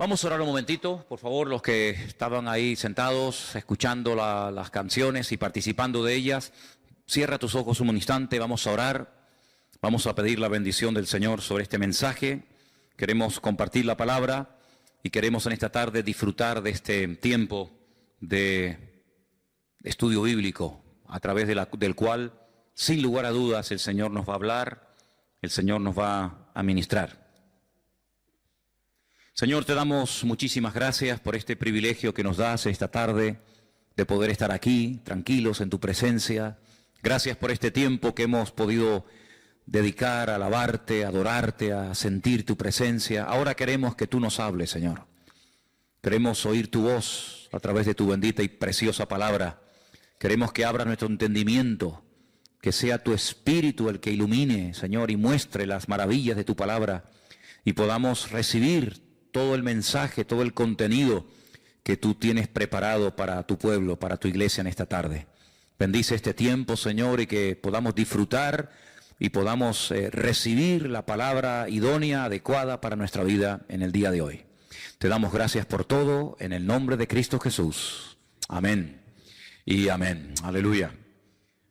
Vamos a orar un momentito, por favor, los que estaban ahí sentados, escuchando las canciones y participando de ellas. Cierra tus ojos un instante, vamos a orar, vamos a pedir la bendición del Señor sobre este mensaje. Queremos compartir la palabra y queremos en esta tarde disfrutar de este tiempo de estudio bíblico, a través del cual, sin lugar a dudas, el Señor nos va a hablar, el Señor nos va a ministrar. Señor, te damos muchísimas gracias por este privilegio que nos das esta tarde de poder estar aquí, tranquilos en tu presencia. Gracias por este tiempo que hemos podido dedicar a alabarte, a adorarte, a sentir tu presencia. Ahora queremos que tú nos hables, Señor. Queremos oír tu voz a través de tu bendita y preciosa palabra. Queremos que abras nuestro entendimiento, que sea tu Espíritu el que ilumine, Señor, y muestre las maravillas de tu palabra y podamos recibir todo el mensaje, todo el contenido que tú tienes preparado para tu pueblo, para tu iglesia en esta tarde. Bendice este tiempo, Señor, y que podamos disfrutar y podamos recibir la palabra idónea, adecuada para nuestra vida en el día de hoy. Te damos gracias por todo, en el nombre de Cristo Jesús. Amén y amén. Aleluya.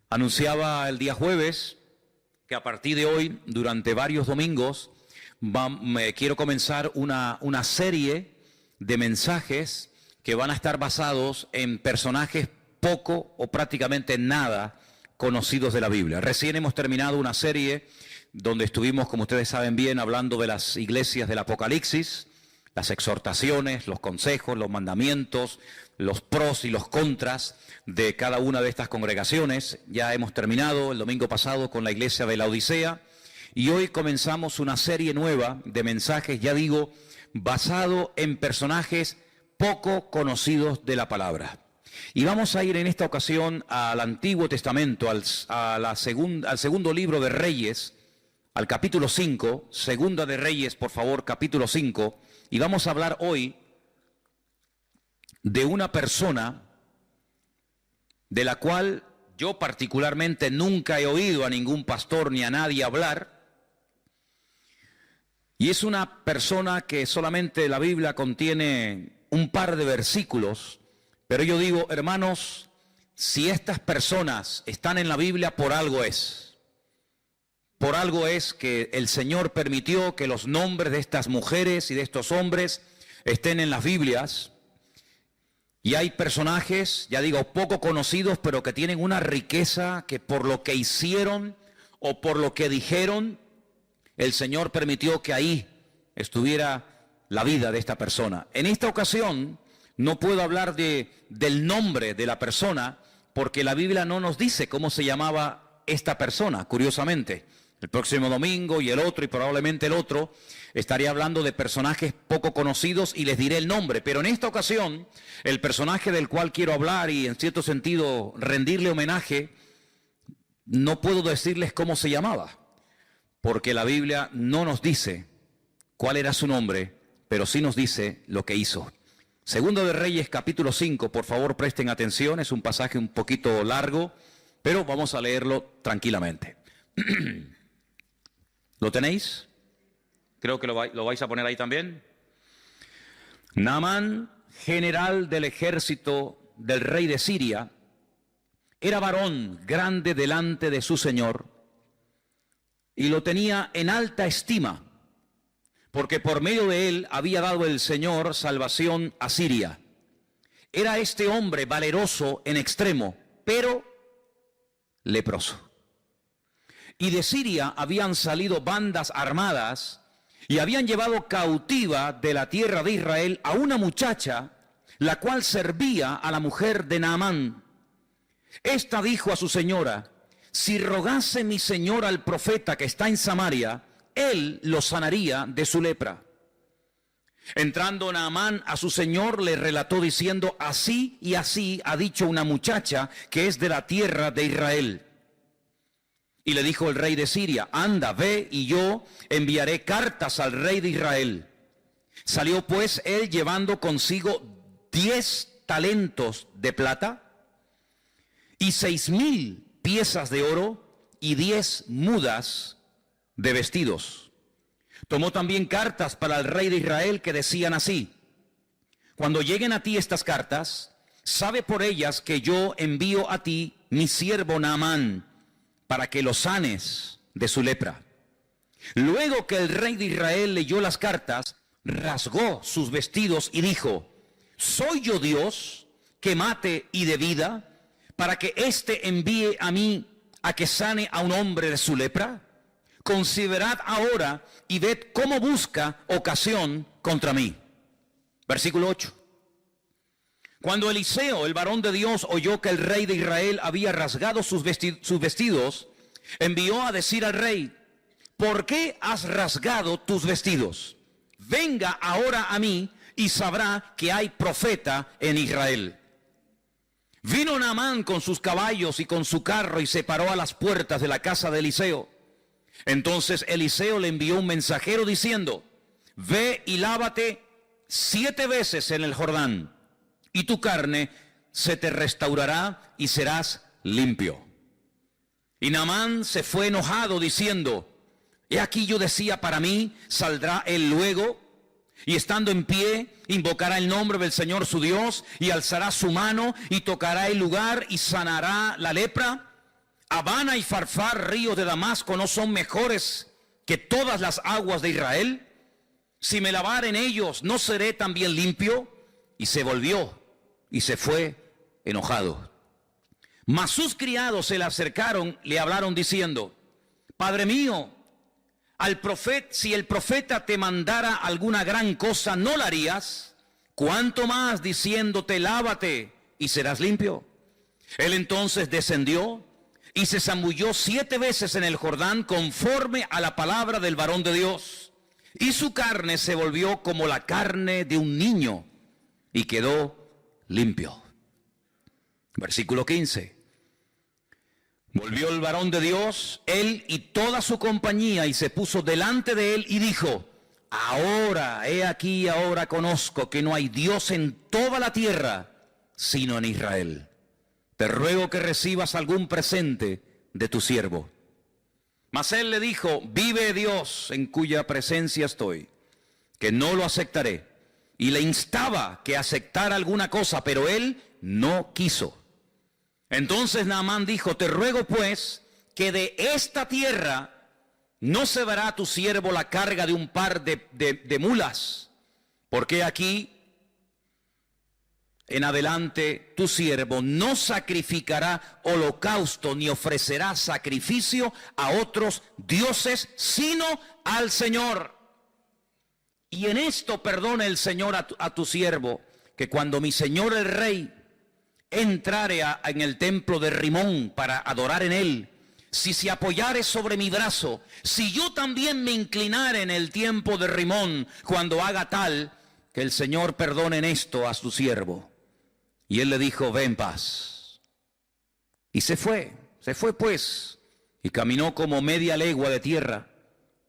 Anunciaba el día jueves que a partir de hoy, durante varios domingos, quiero comenzar una serie de mensajes que van a estar basados en personajes poco o prácticamente nada conocidos de la Biblia. Recién hemos terminado una serie donde estuvimos, como ustedes saben bien, hablando de las iglesias del Apocalipsis, las exhortaciones, los consejos, los mandamientos, los pros y los contras de cada una de estas congregaciones. Ya hemos terminado el domingo pasado con la iglesia de la Odisea. Y hoy comenzamos una serie nueva de mensajes, ya digo, basado en personajes poco conocidos de la palabra. Y vamos a ir en esta ocasión al Antiguo Testamento, al segundo libro de Reyes, al capítulo 5, Segunda de Reyes, por favor, capítulo 5. Y vamos a hablar hoy de una persona de la cual yo particularmente nunca he oído a ningún pastor ni a nadie hablar. Y es una persona que solamente la Biblia contiene un par de versículos, pero yo digo, hermanos, si estas personas están en la Biblia, por algo es. Por algo es que el Señor permitió que los nombres de estas mujeres y de estos hombres estén en las Biblias. Y hay personajes, ya digo, poco conocidos, pero que tienen una riqueza que por lo que hicieron o por lo que dijeron, el Señor permitió que ahí estuviera la vida de esta persona. En esta ocasión no puedo hablar del nombre de la persona porque la Biblia no nos dice cómo se llamaba esta persona, curiosamente. El próximo domingo y el otro y probablemente el otro estaré hablando de personajes poco conocidos y les diré el nombre. Pero en esta ocasión el personaje del cual quiero hablar y en cierto sentido rendirle homenaje, no puedo decirles cómo se llamaba. Porque la Biblia no nos dice cuál era su nombre, pero sí nos dice lo que hizo. Segundo de Reyes, capítulo 5, por favor presten atención, es un pasaje un poquito largo, pero vamos a leerlo tranquilamente. ¿Lo tenéis? Creo que lo vais a poner ahí también. Naamán, general del ejército del rey de Siria, era varón grande delante de su señor, y lo tenía en alta estima, porque por medio de él había dado el Señor salvación a Siria. Era este hombre valeroso en extremo, pero leproso. Y de Siria habían salido bandas armadas y habían llevado cautiva de la tierra de Israel a una muchacha, la cual servía a la mujer de Naamán. Esta dijo a su señora: si rogase mi señor al profeta que está en Samaria, él lo sanaría de su lepra. Entrando Naamán a su señor, le relató diciendo: así y así ha dicho una muchacha que es de la tierra de Israel. Y le dijo el rey de Siria: anda, ve, y yo enviaré cartas al rey de Israel. Salió pues él llevando consigo 10 talentos de plata y 6,000 piezas de oro y 10 mudas de vestidos. Tomó también cartas para el rey de Israel que decían así: cuando lleguen a ti estas cartas, sabe por ellas que yo envío a ti mi siervo Naamán, para que lo sanes de su lepra. Luego que el rey de Israel leyó las cartas, rasgó sus vestidos y dijo: ¿soy yo Dios que mate y de vida, para que éste envíe a mí a que sane a un hombre de su lepra? Considerad ahora y ved cómo busca ocasión contra mí. Versículo 8. Cuando Eliseo, el varón de Dios, oyó que el rey de Israel había rasgado sus vestidos, envió a decir al rey: ¿por qué has rasgado tus vestidos? Venga ahora a mí y sabrá que hay profeta en Israel. Vino Naamán con sus caballos y con su carro y se paró a las puertas de la casa de Eliseo. Entonces Eliseo le envió un mensajero diciendo: ve y lávate 7 veces en el Jordán, y tu carne se te restaurará y serás limpio. Y Naamán se fue enojado diciendo: he aquí yo decía para mí, saldrá él luego, y estando en pie, invocará el nombre del Señor su Dios, y alzará su mano, y tocará el lugar, y sanará la lepra. Habana y Farfar, ríos de Damasco, ¿no son mejores que todas las aguas de Israel? Si me lavar en ellos, ¿no seré también limpio? Y se volvió, y se fue enojado. Mas sus criados se le acercaron, le hablaron diciendo: Padre mío, si el profeta te mandara alguna gran cosa, ¿no la harías? ¿Cuánto más diciéndote: lávate y serás limpio? Él entonces descendió y se zambulló 7 veces en el Jordán conforme a la palabra del varón de Dios. Y su carne se volvió como la carne de un niño y quedó limpio. Versículo 15. Volvió el varón de Dios, él y toda su compañía, y se puso delante de él y dijo: ahora, he aquí, ahora conozco que no hay Dios en toda la tierra, sino en Israel. Te ruego que recibas algún presente de tu siervo. Mas él le dijo: vive Dios en cuya presencia estoy, que no lo aceptaré. Y le instaba que aceptara alguna cosa, pero él no quiso. Entonces Naamán dijo: te ruego pues que de esta tierra no se dará a tu siervo la carga de un par de mulas, porque aquí en adelante tu siervo no sacrificará holocausto ni ofrecerá sacrificio a otros dioses, sino al Señor. Y en esto perdone el Señor a tu siervo, que cuando mi señor el rey entrare en el templo de Rimón para adorar en él, si se apoyare sobre mi brazo, si yo también me inclinare en el tiempo de Rimón, cuando haga tal, que el Señor perdone en esto a su siervo. Y él le dijo: ve en paz. Y se fue pues, y caminó como media legua de tierra.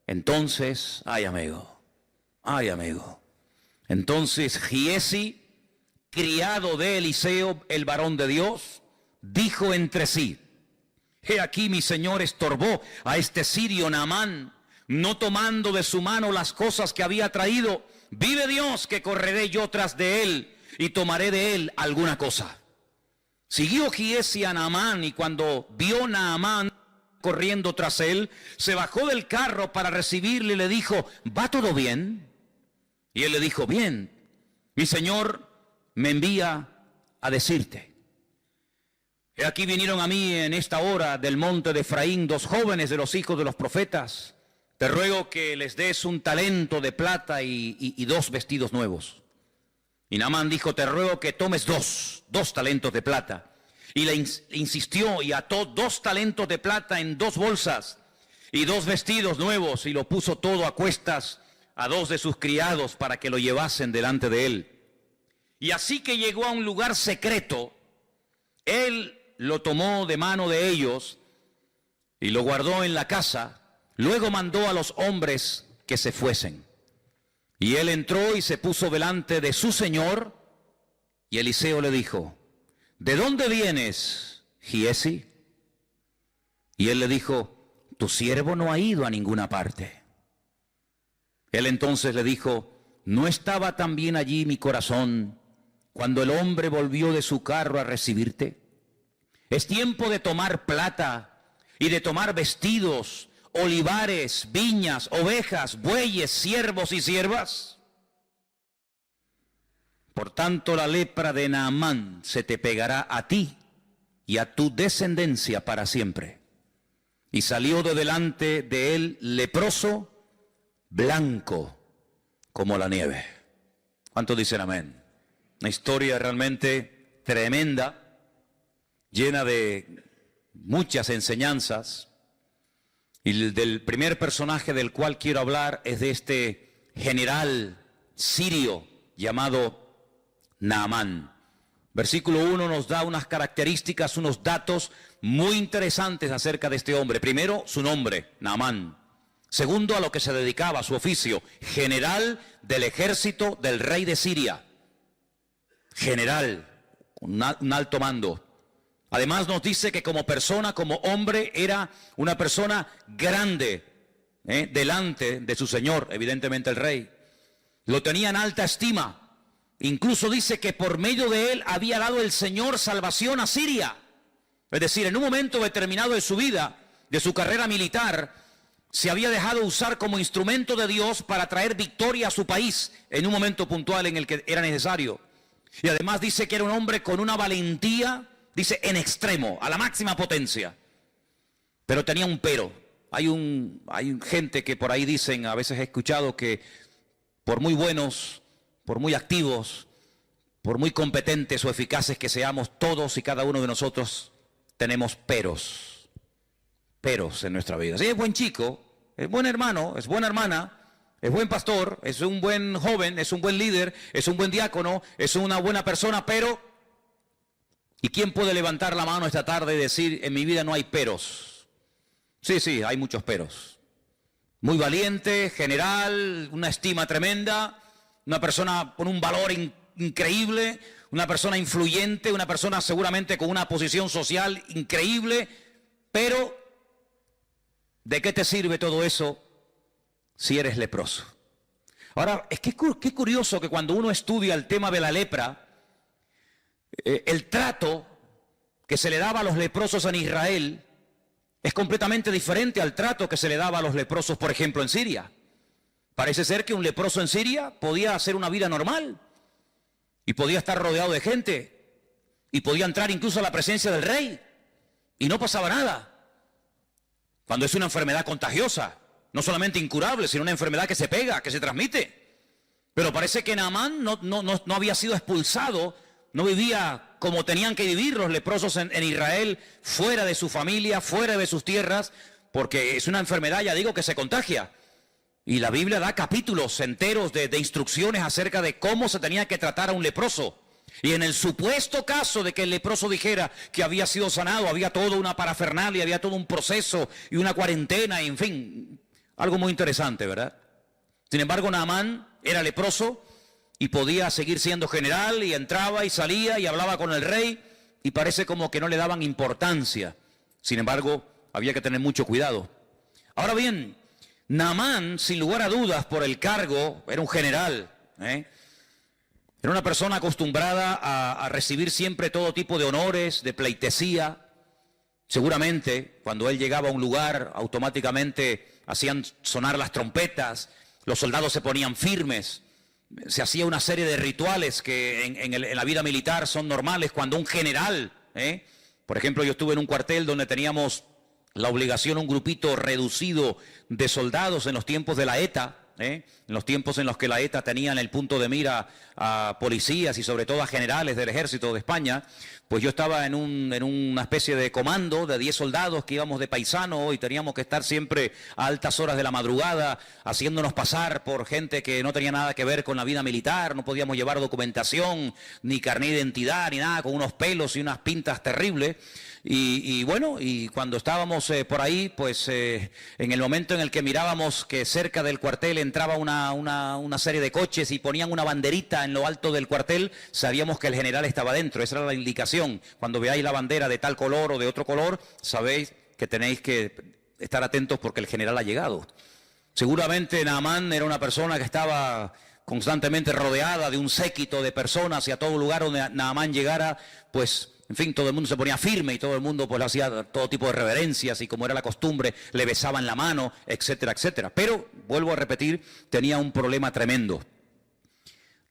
Entonces, ay amigo, entonces Giesi, criado de Eliseo, el varón de Dios, dijo entre sí: he aquí mi señor estorbó a este sirio Naamán, no tomando de su mano las cosas que había traído. Vive Dios que correré yo tras de él y tomaré de él alguna cosa. Siguió Giesi a Naamán, y cuando vio Naamán corriendo tras él, se bajó del carro para recibirle y le dijo: ¿va todo bien? Y él le dijo: bien, mi señor me envía a decirte: he aquí vinieron a mí en esta hora del monte de Efraín 2 jóvenes de los hijos de los profetas. Te ruego que les des un talento de plata y 2 vestidos nuevos. Y Naamán dijo: te ruego que tomes 2 talentos de plata. Y le insistió y ató 2 talentos de plata en 2 bolsas y 2 vestidos nuevos, y lo puso todo a cuestas a 2 de sus criados para que lo llevasen delante de él. Y así que llegó a un lugar secreto, él lo tomó de mano de ellos y lo guardó en la casa. Luego mandó a los hombres que se fuesen. Y él entró y se puso delante de su señor. Y Eliseo le dijo: ¿de dónde vienes, Giesi? Y él le dijo: tu siervo no ha ido a ninguna parte. Él entonces le dijo: ¿no estaba también allí mi corazón cuando el hombre volvió de su carro a recibirte? Es tiempo de tomar plata y de tomar vestidos, olivares, viñas, ovejas, bueyes, siervos y siervas. Por tanto, la lepra de Naamán se te pegará a ti y a tu descendencia para siempre. Y salió de delante de él leproso, blanco como la nieve. ¿Cuántos dicen amén? Una historia realmente tremenda, llena de muchas enseñanzas. Y del primer personaje del cual quiero hablar es de este general sirio llamado Naamán. Versículo 1 nos da unas características, unos datos muy interesantes acerca de este hombre. Primero, su nombre, Naamán. Segundo, a lo que se dedicaba, su oficio, general del ejército del rey de Siria. General, un alto mando. Además nos dice que como persona, como hombre, era una persona grande, delante de su señor, evidentemente el rey. Lo tenía en alta estima. Incluso dice que por medio de él había dado el Señor salvación a Siria. Es decir, en un momento determinado de su vida, de su carrera militar, se había dejado usar como instrumento de Dios para traer victoria a su país en un momento puntual en el que era necesario. Y además dice que era un hombre con una valentía, dice, en extremo, a la máxima potencia. Pero tenía un pero. Hay gente que por ahí dicen, a veces he escuchado que por muy buenos, por muy activos, por muy competentes o eficaces que seamos, todos y cada uno de nosotros tenemos peros en nuestra vida. Sí, es buen chico, es buen hermano, es buena hermana, es buen pastor, es un buen joven, es un buen líder, es un buen diácono, es una buena persona, pero... ¿Y quién puede levantar la mano esta tarde y decir, en mi vida no hay peros? Sí, hay muchos peros. Muy valiente, general, una estima tremenda, una persona con un valor increíble, una persona influyente, una persona seguramente con una posición social increíble, pero ¿de qué te sirve todo eso si eres leproso? Ahora, es que qué curioso que cuando uno estudia el tema de la lepra, el trato que se le daba a los leprosos en Israel es completamente diferente al trato que se le daba a los leprosos, por ejemplo, en Siria. Parece ser que un leproso en Siria podía hacer una vida normal y podía estar rodeado de gente y podía entrar incluso a la presencia del rey y no pasaba nada. Cuando es una enfermedad contagiosa, no solamente incurable, sino una enfermedad que se pega, que se transmite. Pero parece que Naamán no había sido expulsado, no vivía como tenían que vivir los leprosos en Israel, fuera de su familia, fuera de sus tierras, porque es una enfermedad, ya digo, que se contagia. Y la Biblia da capítulos enteros de instrucciones acerca de cómo se tenía que tratar a un leproso. Y en el supuesto caso de que el leproso dijera que había sido sanado, había toda una parafernalia, había todo un proceso y una cuarentena, y en fin, algo muy interesante, ¿verdad? Sin embargo, Naamán era leproso y podía seguir siendo general y entraba y salía y hablaba con el rey y parece como que no le daban importancia. Sin embargo, había que tener mucho cuidado. Ahora bien, Naamán, sin lugar a dudas, por el cargo, era un general, Era una persona acostumbrada a recibir siempre todo tipo de honores, de pleitesía. Seguramente, cuando él llegaba a un lugar, automáticamente hacían sonar las trompetas, los soldados se ponían firmes, se hacía una serie de rituales que en la vida militar son normales cuando un general, por ejemplo, yo estuve en un cuartel donde teníamos la obligación, un grupito reducido de soldados en los tiempos de la ETA, en los tiempos en los que la ETA tenía en el punto de mira a policías y sobre todo a generales del ejército de España, pues yo estaba en una especie de comando de 10 soldados que íbamos de paisano y teníamos que estar siempre a altas horas de la madrugada haciéndonos pasar por gente que no tenía nada que ver con la vida militar, no podíamos llevar documentación, ni carnet de identidad, ni nada, con unos pelos y unas pintas terribles. Y bueno, y cuando estábamos por ahí, pues en el momento en el que mirábamos que cerca del cuartel entraba una serie de coches y ponían una banderita en lo alto del cuartel, sabíamos que el general estaba dentro. Esa era la indicación. Cuando veáis la bandera de tal color o de otro color, sabéis que tenéis que estar atentos porque el general ha llegado. Seguramente Naamán era una persona que estaba constantemente rodeada de un séquito de personas, y a todo lugar donde Naamán llegara, pues, en fin, todo el mundo se ponía firme y todo el mundo pues hacía todo tipo de reverencias, y como era la costumbre, le besaban la mano, etcétera, etcétera. Pero, vuelvo a repetir, tenía un problema tremendo.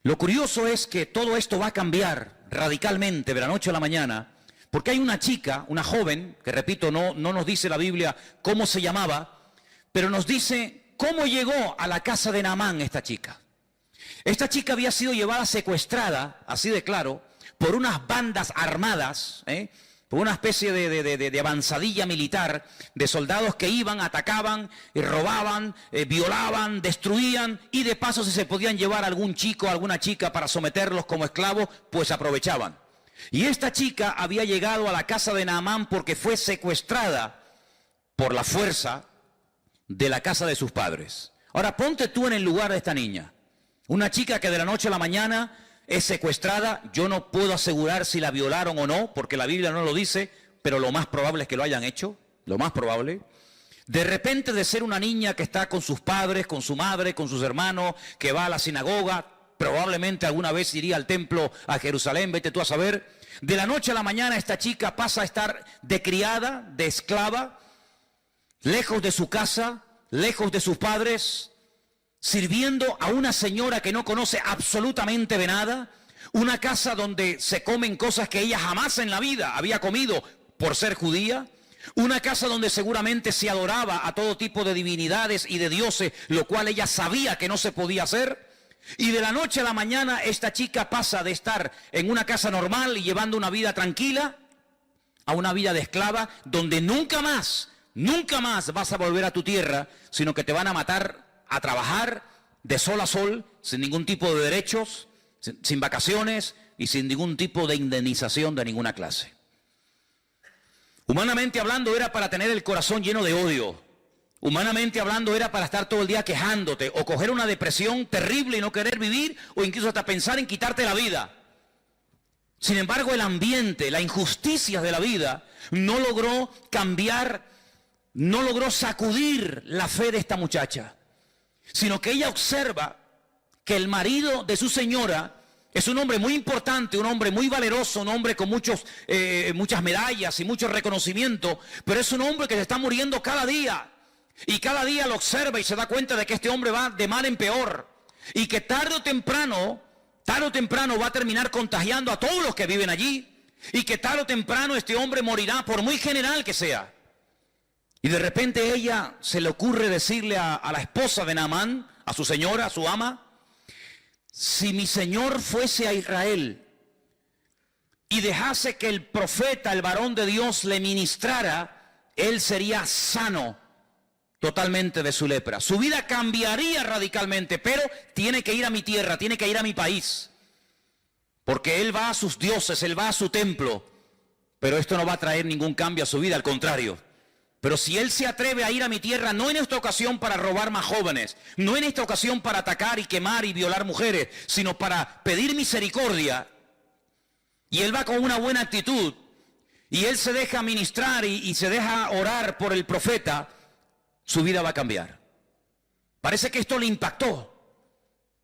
Lo curioso es que todo esto va a cambiar radicalmente de la noche a la mañana, porque hay una chica, una joven, que repito, no nos dice la Biblia cómo se llamaba, pero nos dice cómo llegó a la casa de Naamán esta chica. Esta chica había sido llevada secuestrada, así de claro, por unas bandas armadas, por una especie de avanzadilla militar, de soldados que iban, atacaban, robaban, violaban, destruían, y de paso si se podían llevar a algún chico o alguna chica para someterlos como esclavos, pues aprovechaban. Y esta chica había llegado a la casa de Naamán porque fue secuestrada por la fuerza de la casa de sus padres. Ahora ponte tú en el lugar de esta niña. Una chica que de la noche a la mañana es secuestrada. Yo no puedo asegurar si la violaron o no, porque la Biblia no lo dice, pero lo más probable es que lo hayan hecho, lo más probable. De repente, de ser una niña que está con sus padres, con su madre, con sus hermanos, que va a la sinagoga, probablemente alguna vez iría al templo a Jerusalén, vete tú a saber. De la noche a la mañana esta chica pasa a estar de criada, de esclava, lejos de su casa, lejos de sus padres, sirviendo a una señora que no conoce absolutamente de nada, una casa donde se comen cosas que ella jamás en la vida había comido por ser judía, una casa donde seguramente se adoraba a todo tipo de divinidades y de dioses, lo cual ella sabía que no se podía hacer. Y de la noche a la mañana esta chica pasa de estar en una casa normal y llevando una vida tranquila a una vida de esclava, donde nunca más vas a volver a tu tierra, sino que te van a matar a trabajar de sol a sol, sin ningún tipo de derechos, sin vacaciones y sin ningún tipo de indemnización de ninguna clase. Humanamente hablando, era para tener el corazón lleno de odio. Humanamente hablando, era para estar todo el día quejándote o coger una depresión terrible y no querer vivir, o incluso hasta pensar en quitarte la vida. Sin embargo, el ambiente, la injusticia de la vida no logró cambiar, no logró sacudir la fe de esta muchacha, sino que ella observa que el marido de su señora es un hombre muy importante, un hombre muy valeroso, un hombre con muchas medallas y mucho reconocimiento, pero es un hombre que se está muriendo cada día. Y cada día lo observa y se da cuenta de que este hombre va de mal en peor. Y que tarde o temprano va a terminar contagiando a todos los que viven allí. Y que tarde o temprano este hombre morirá, por muy general que sea. Y de repente ella se le ocurre decirle a la esposa de Naamán, a su señora, a su ama: si mi señor fuese a Israel y dejase que el profeta, el varón de Dios, le ministrara, él sería sano totalmente de su lepra. Su vida cambiaría radicalmente, pero tiene que ir a mi tierra, tiene que ir a mi país, porque él va a sus dioses, él va a su templo, pero esto no va a traer ningún cambio a su vida, al contrario. Pero si él se atreve a ir a mi tierra, no en esta ocasión para robar más jóvenes, no en esta ocasión para atacar y quemar y violar mujeres, sino para pedir misericordia, y él va con una buena actitud, y él se deja ministrar y se deja orar por el profeta, su vida va a cambiar. Parece que esto le impactó.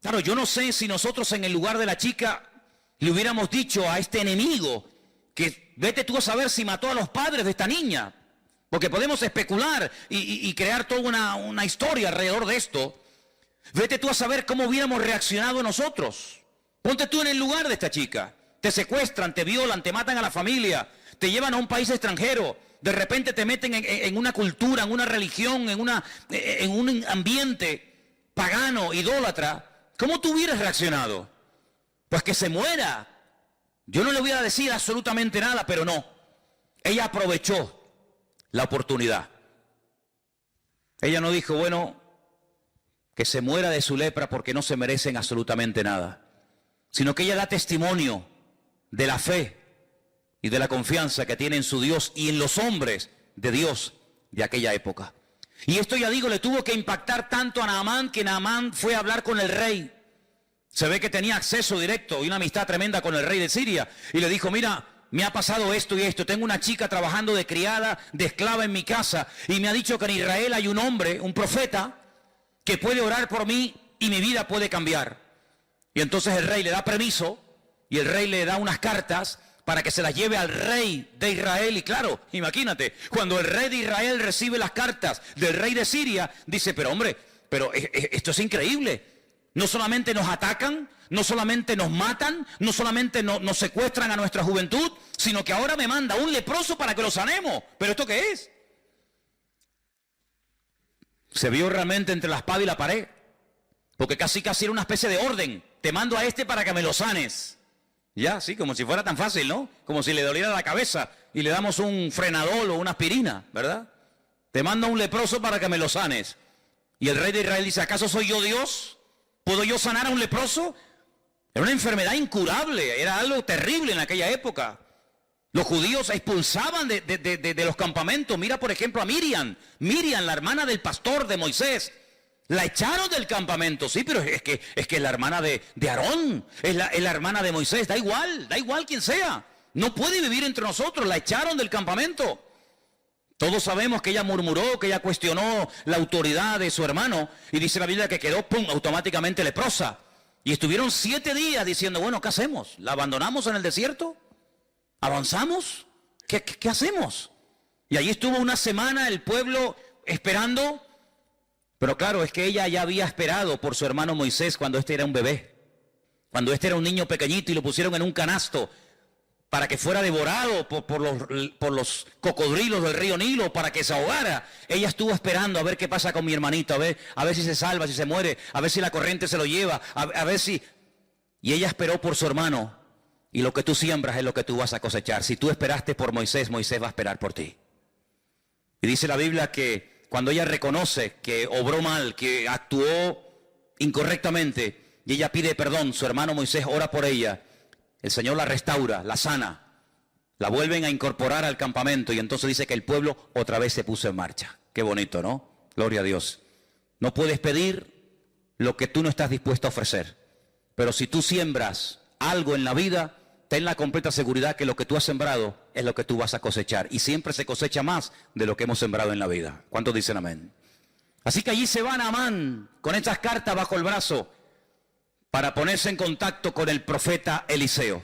Claro, yo no sé si nosotros en el lugar de la chica le hubiéramos dicho a este enemigo que vete tú a saber si mató a los padres de esta niña, porque podemos especular y crear toda una historia alrededor de esto. Vete tú a saber cómo hubiéramos reaccionado nosotros. Ponte tú en el lugar de esta chica. Te secuestran, te violan, te matan a la familia, te llevan a un país extranjero. De repente te meten en una cultura, en una religión, en un ambiente pagano, idólatra. ¿Cómo tú hubieras reaccionado? Pues que se muera. Yo no le voy a decir absolutamente nada, pero no. Ella aprovechó la oportunidad. Ella no dijo, bueno, que se muera de su lepra porque no se merecen absolutamente nada, sino que ella da testimonio de la fe y de la confianza que tiene en su Dios y en los hombres de Dios de aquella época. Y esto, ya digo, le tuvo que impactar tanto a Naamán, que Naamán fue a hablar con el rey. Se ve que tenía acceso directo y una amistad tremenda con el rey de Siria, y le dijo: mira, me ha pasado esto y esto, tengo una chica trabajando de criada, de esclava en mi casa, y me ha dicho que en Israel hay un hombre, un profeta, que puede orar por mí y mi vida puede cambiar. Y entonces el rey le da permiso y el rey le da unas cartas para que se las lleve al rey de Israel. Y claro, imagínate, cuando el rey de Israel recibe las cartas del rey de Siria, dice, pero hombre, pero esto es increíble. No solamente nos atacan, no solamente nos matan, no solamente nos secuestran a nuestra juventud, sino que ahora me manda un leproso para que lo sanemos. ¿Pero esto qué es? Se vio realmente entre la espada y la pared, porque casi era una especie de orden. Te mando a este para que me lo sanes. Ya, sí, como si fuera tan fácil, ¿no? Como si le doliera la cabeza y le damos un frenadol o una aspirina, ¿verdad? Te mando a un leproso para que me lo sanes. Y el rey de Israel dice, ¿acaso soy yo Dios? ¿Puedo yo sanar a un leproso? Era una enfermedad incurable, era algo terrible en aquella época. Los judíos expulsaban de los campamentos. Mira, por ejemplo, a Miriam, la hermana del pastor de Moisés. La echaron del campamento, sí, pero es que es la hermana de Aarón, es la hermana de Moisés, da igual quien sea. No puede vivir entre nosotros, la echaron del campamento. Todos sabemos que ella murmuró, que ella cuestionó la autoridad de su hermano, y dice la Biblia que quedó, pum, automáticamente leprosa. Y estuvieron 7 días diciendo, bueno, ¿qué hacemos? ¿La abandonamos en el desierto? ¿Avanzamos? ¿Qué hacemos? Y allí estuvo una semana el pueblo esperando. Pero claro, es que ella ya había esperado por su hermano Moisés cuando este era un bebé. Cuando este era un niño pequeñito y lo pusieron en un canasto para que fuera devorado por los cocodrilos del río Nilo, para que se ahogara. Ella estuvo esperando a ver qué pasa con mi hermanito, a ver si se salva, si se muere, a ver si la corriente se lo lleva, a ver si... Y ella esperó por su hermano. Y lo que tú siembras es lo que tú vas a cosechar. Si tú esperaste por Moisés, Moisés va a esperar por ti. Y dice la Biblia que cuando ella reconoce que obró mal, que actuó incorrectamente, y ella pide perdón, su hermano Moisés ora por ella, el Señor la restaura, la sana, la vuelven a incorporar al campamento, y entonces dice que el pueblo otra vez se puso en marcha. Qué bonito, ¿no? Gloria a Dios. No puedes pedir lo que tú no estás dispuesto a ofrecer, pero si tú siembras algo en la vida, ten la completa seguridad que lo que tú has sembrado es lo que tú vas a cosechar. Y siempre se cosecha más de lo que hemos sembrado en la vida. ¿Cuántos dicen amén? Así que allí se va Naamán con estas cartas bajo el brazo para ponerse en contacto con el profeta Eliseo.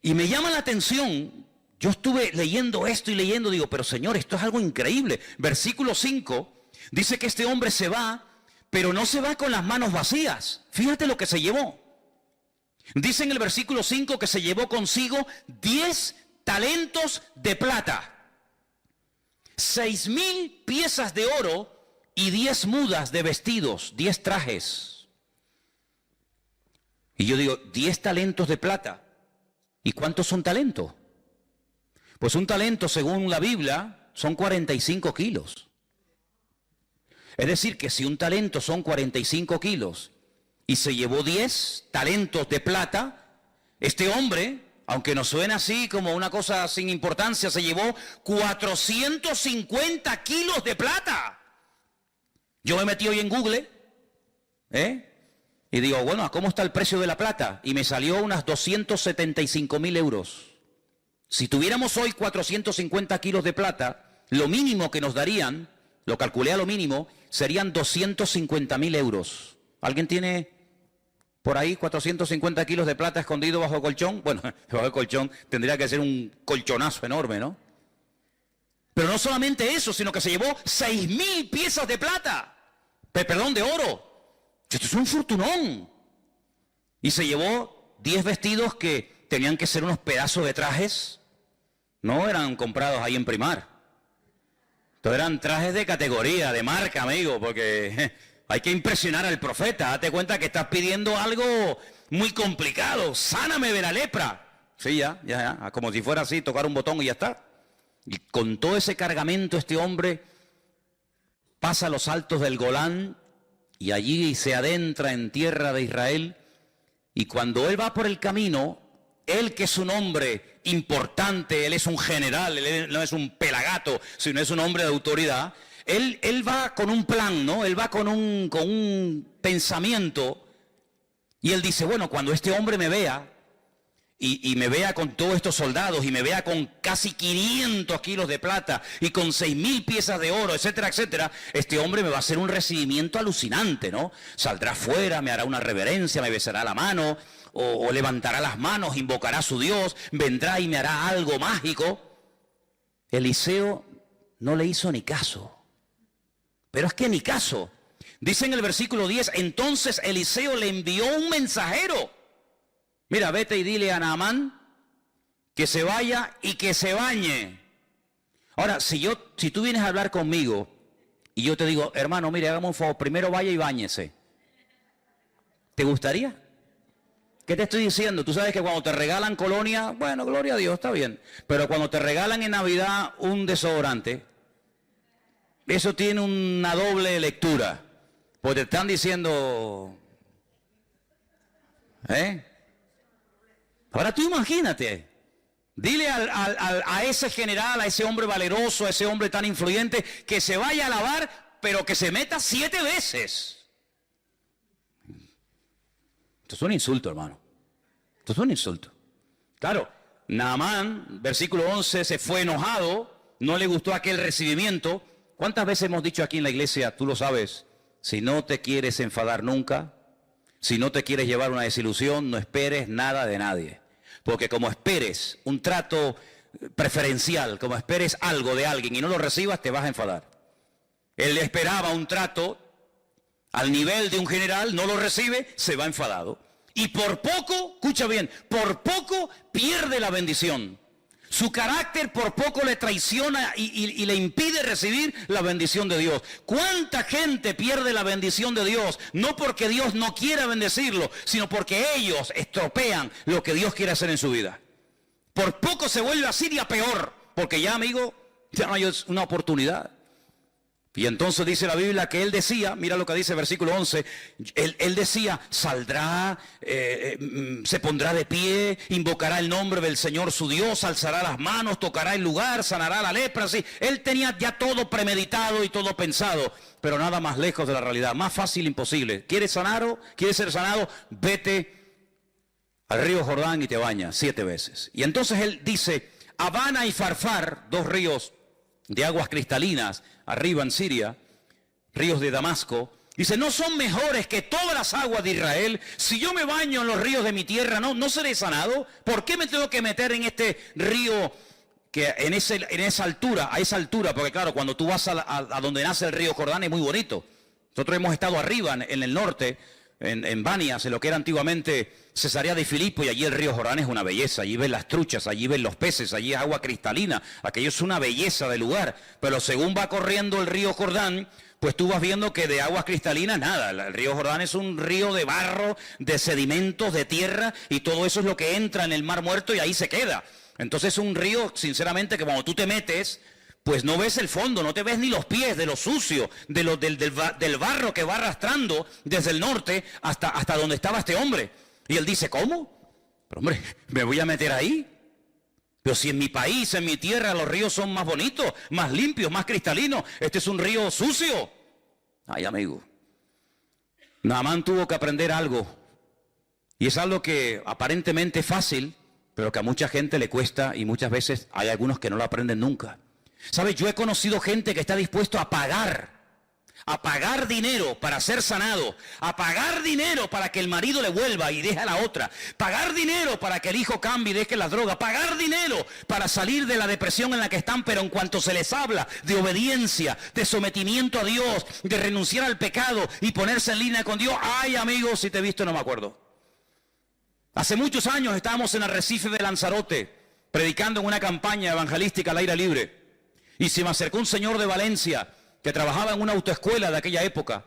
Y me llama la atención, yo estuve leyendo esto y leyendo, digo, pero Señor, esto es algo increíble. Versículo 5 dice que este hombre se va, pero no se va con las manos vacías. Fíjate lo que se llevó. Dice en el versículo 5 que se llevó consigo 10 talentos de plata, 6,000 piezas de oro y 10 mudas de vestidos, 10 trajes. Y yo digo, 10 talentos de plata. ¿Y cuántos son talentos? Pues un talento, según la Biblia, son 45 kilos. Es decir, que si un talento son 45 kilos, y se llevó 10 talentos de plata, este hombre, aunque nos suena así como una cosa sin importancia, se llevó 450 kilos de plata. Yo me metí hoy en Google, y digo, bueno, ¿cómo está el precio de la plata? Y me salió unas 275.000 euros. Si tuviéramos hoy 450 kilos de plata, lo mínimo que nos darían, lo calculé a lo mínimo, serían 250.000 euros. ¿Alguien tiene por ahí 450 kilos de plata escondido bajo el colchón? Bueno, bajo el colchón tendría que ser un colchonazo enorme, ¿no? Pero no solamente eso, sino que se llevó 6,000 piezas de plata. Perdón, de oro. Esto es un fortunón. Y se llevó 10 vestidos que tenían que ser unos pedazos de trajes. No eran comprados ahí en Primar. Estos eran trajes de categoría, de marca, amigo, porque hay que impresionar al profeta. Date cuenta que estás pidiendo algo muy complicado. Sáname de la lepra. Sí, ya. Como si fuera así, tocar un botón y ya está. Y con todo ese cargamento este hombre pasa los altos del Golán y allí se adentra en tierra de Israel. Y cuando él va por el camino, él que es un hombre importante, él es un general, él no es un pelagato, sino es un hombre de autoridad, él va con un plan, ¿no? Él va con un pensamiento, y él dice, bueno, cuando este hombre me vea y me vea con todos estos soldados y me vea con casi 500 kilos de plata y con 6,000 piezas de oro, etcétera, etcétera, este hombre me va a hacer un recibimiento alucinante, ¿no? Saldrá afuera, me hará una reverencia, me besará la mano, o levantará las manos, invocará a su Dios, vendrá y me hará algo mágico. Eliseo no le hizo ni caso. Pero es que ni caso. Dice en el versículo 10, entonces Eliseo le envió un mensajero. Mira, vete y dile a Naamán que se vaya y que se bañe. Ahora, si tú vienes a hablar conmigo y yo te digo, hermano, mire, hagamos un favor, primero vaya y báñese, ¿te gustaría? ¿Qué te estoy diciendo? Tú sabes que cuando te regalan colonia, bueno, gloria a Dios, está bien. Pero cuando te regalan en Navidad un desodorante, eso tiene una doble lectura. Porque te están diciendo, Ahora tú imagínate, dile a ese general, a ese hombre valeroso, a ese hombre tan influyente, que se vaya a lavar, pero que se meta 7 veces. Esto es un insulto, hermano. Esto es un insulto. Claro, Naamán, versículo 11, se fue enojado, no le gustó aquel recibimiento. ¿Cuántas veces hemos dicho aquí en la iglesia, tú lo sabes, si no te quieres enfadar nunca, si no te quieres llevar una desilusión, no esperes nada de nadie? Porque como esperes un trato preferencial, como esperes algo de alguien y no lo recibas, te vas a enfadar. Él esperaba un trato al nivel de un general, no lo recibe, se va enfadado. Y por poco, escucha bien, por poco pierde la bendición. Su carácter por poco le traiciona y le impide recibir la bendición de Dios. ¿Cuánta gente pierde la bendición de Dios? No porque Dios no quiera bendecirlo, sino porque ellos estropean lo que Dios quiere hacer en su vida. Por poco se vuelve así y a peor, porque ya, amigo, ya no hay una oportunidad. Y entonces dice la Biblia que él decía, mira lo que dice el versículo 11, él decía, saldrá, se pondrá de pie, invocará el nombre del Señor su Dios, alzará las manos, tocará el lugar, sanará la lepra, así. Él tenía ya todo premeditado y todo pensado, pero nada más lejos de la realidad, más fácil imposible. ¿Quieres sanar o quieres ser sanado? Vete al río Jordán y te bañas 7 veces. Y entonces él dice, Abana y Farfar, 2 ríos de aguas cristalinas, arriba en Siria, ríos de Damasco, dice, no son mejores que todas las aguas de Israel. Si yo me baño en los ríos de mi tierra, no seré sanado. ¿Por qué me tengo que meter en este río que en esa altura, a esa altura? Porque claro, cuando tú vas a donde nace el río Jordán es muy bonito. Nosotros hemos estado arriba en el norte, en Banias, en lo que era antiguamente Cesarea de Filipo, y allí el río Jordán es una belleza. Allí ves las truchas, allí ves los peces, allí es agua cristalina. Aquello es una belleza de lugar. Pero según va corriendo el río Jordán, pues tú vas viendo que de aguas cristalinas nada. El río Jordán es un río de barro, de sedimentos, de tierra, y todo eso es lo que entra en el Mar Muerto y ahí se queda. Entonces es un río, sinceramente, que cuando tú te metes, pues no ves el fondo, no te ves ni los pies de lo sucio, del barro que va arrastrando desde el norte hasta donde estaba este hombre. Y él dice, ¿cómo? Pero hombre, ¿me voy a meter ahí? Pero si en mi país, en mi tierra, los ríos son más bonitos, más limpios, más cristalinos, este es un río sucio. Ay, amigo, Naamán tuvo que aprender algo. Y es algo que aparentemente es fácil, pero que a mucha gente le cuesta, y muchas veces hay algunos que no lo aprenden nunca. ¿Sabes? Yo he conocido gente que está dispuesto a pagar dinero para ser sanado, a pagar dinero para que el marido le vuelva y deje a la otra, pagar dinero para que el hijo cambie y deje las drogas, pagar dinero para salir de la depresión en la que están, pero en cuanto se les habla de obediencia, de sometimiento a Dios, de renunciar al pecado y ponerse en línea con Dios, ay amigos, si te he visto no me acuerdo. Hace muchos años estábamos en Arrecife de Lanzarote, predicando en una campaña evangelística al aire libre. Y se me acercó un señor de Valencia que trabajaba en una autoescuela de aquella época.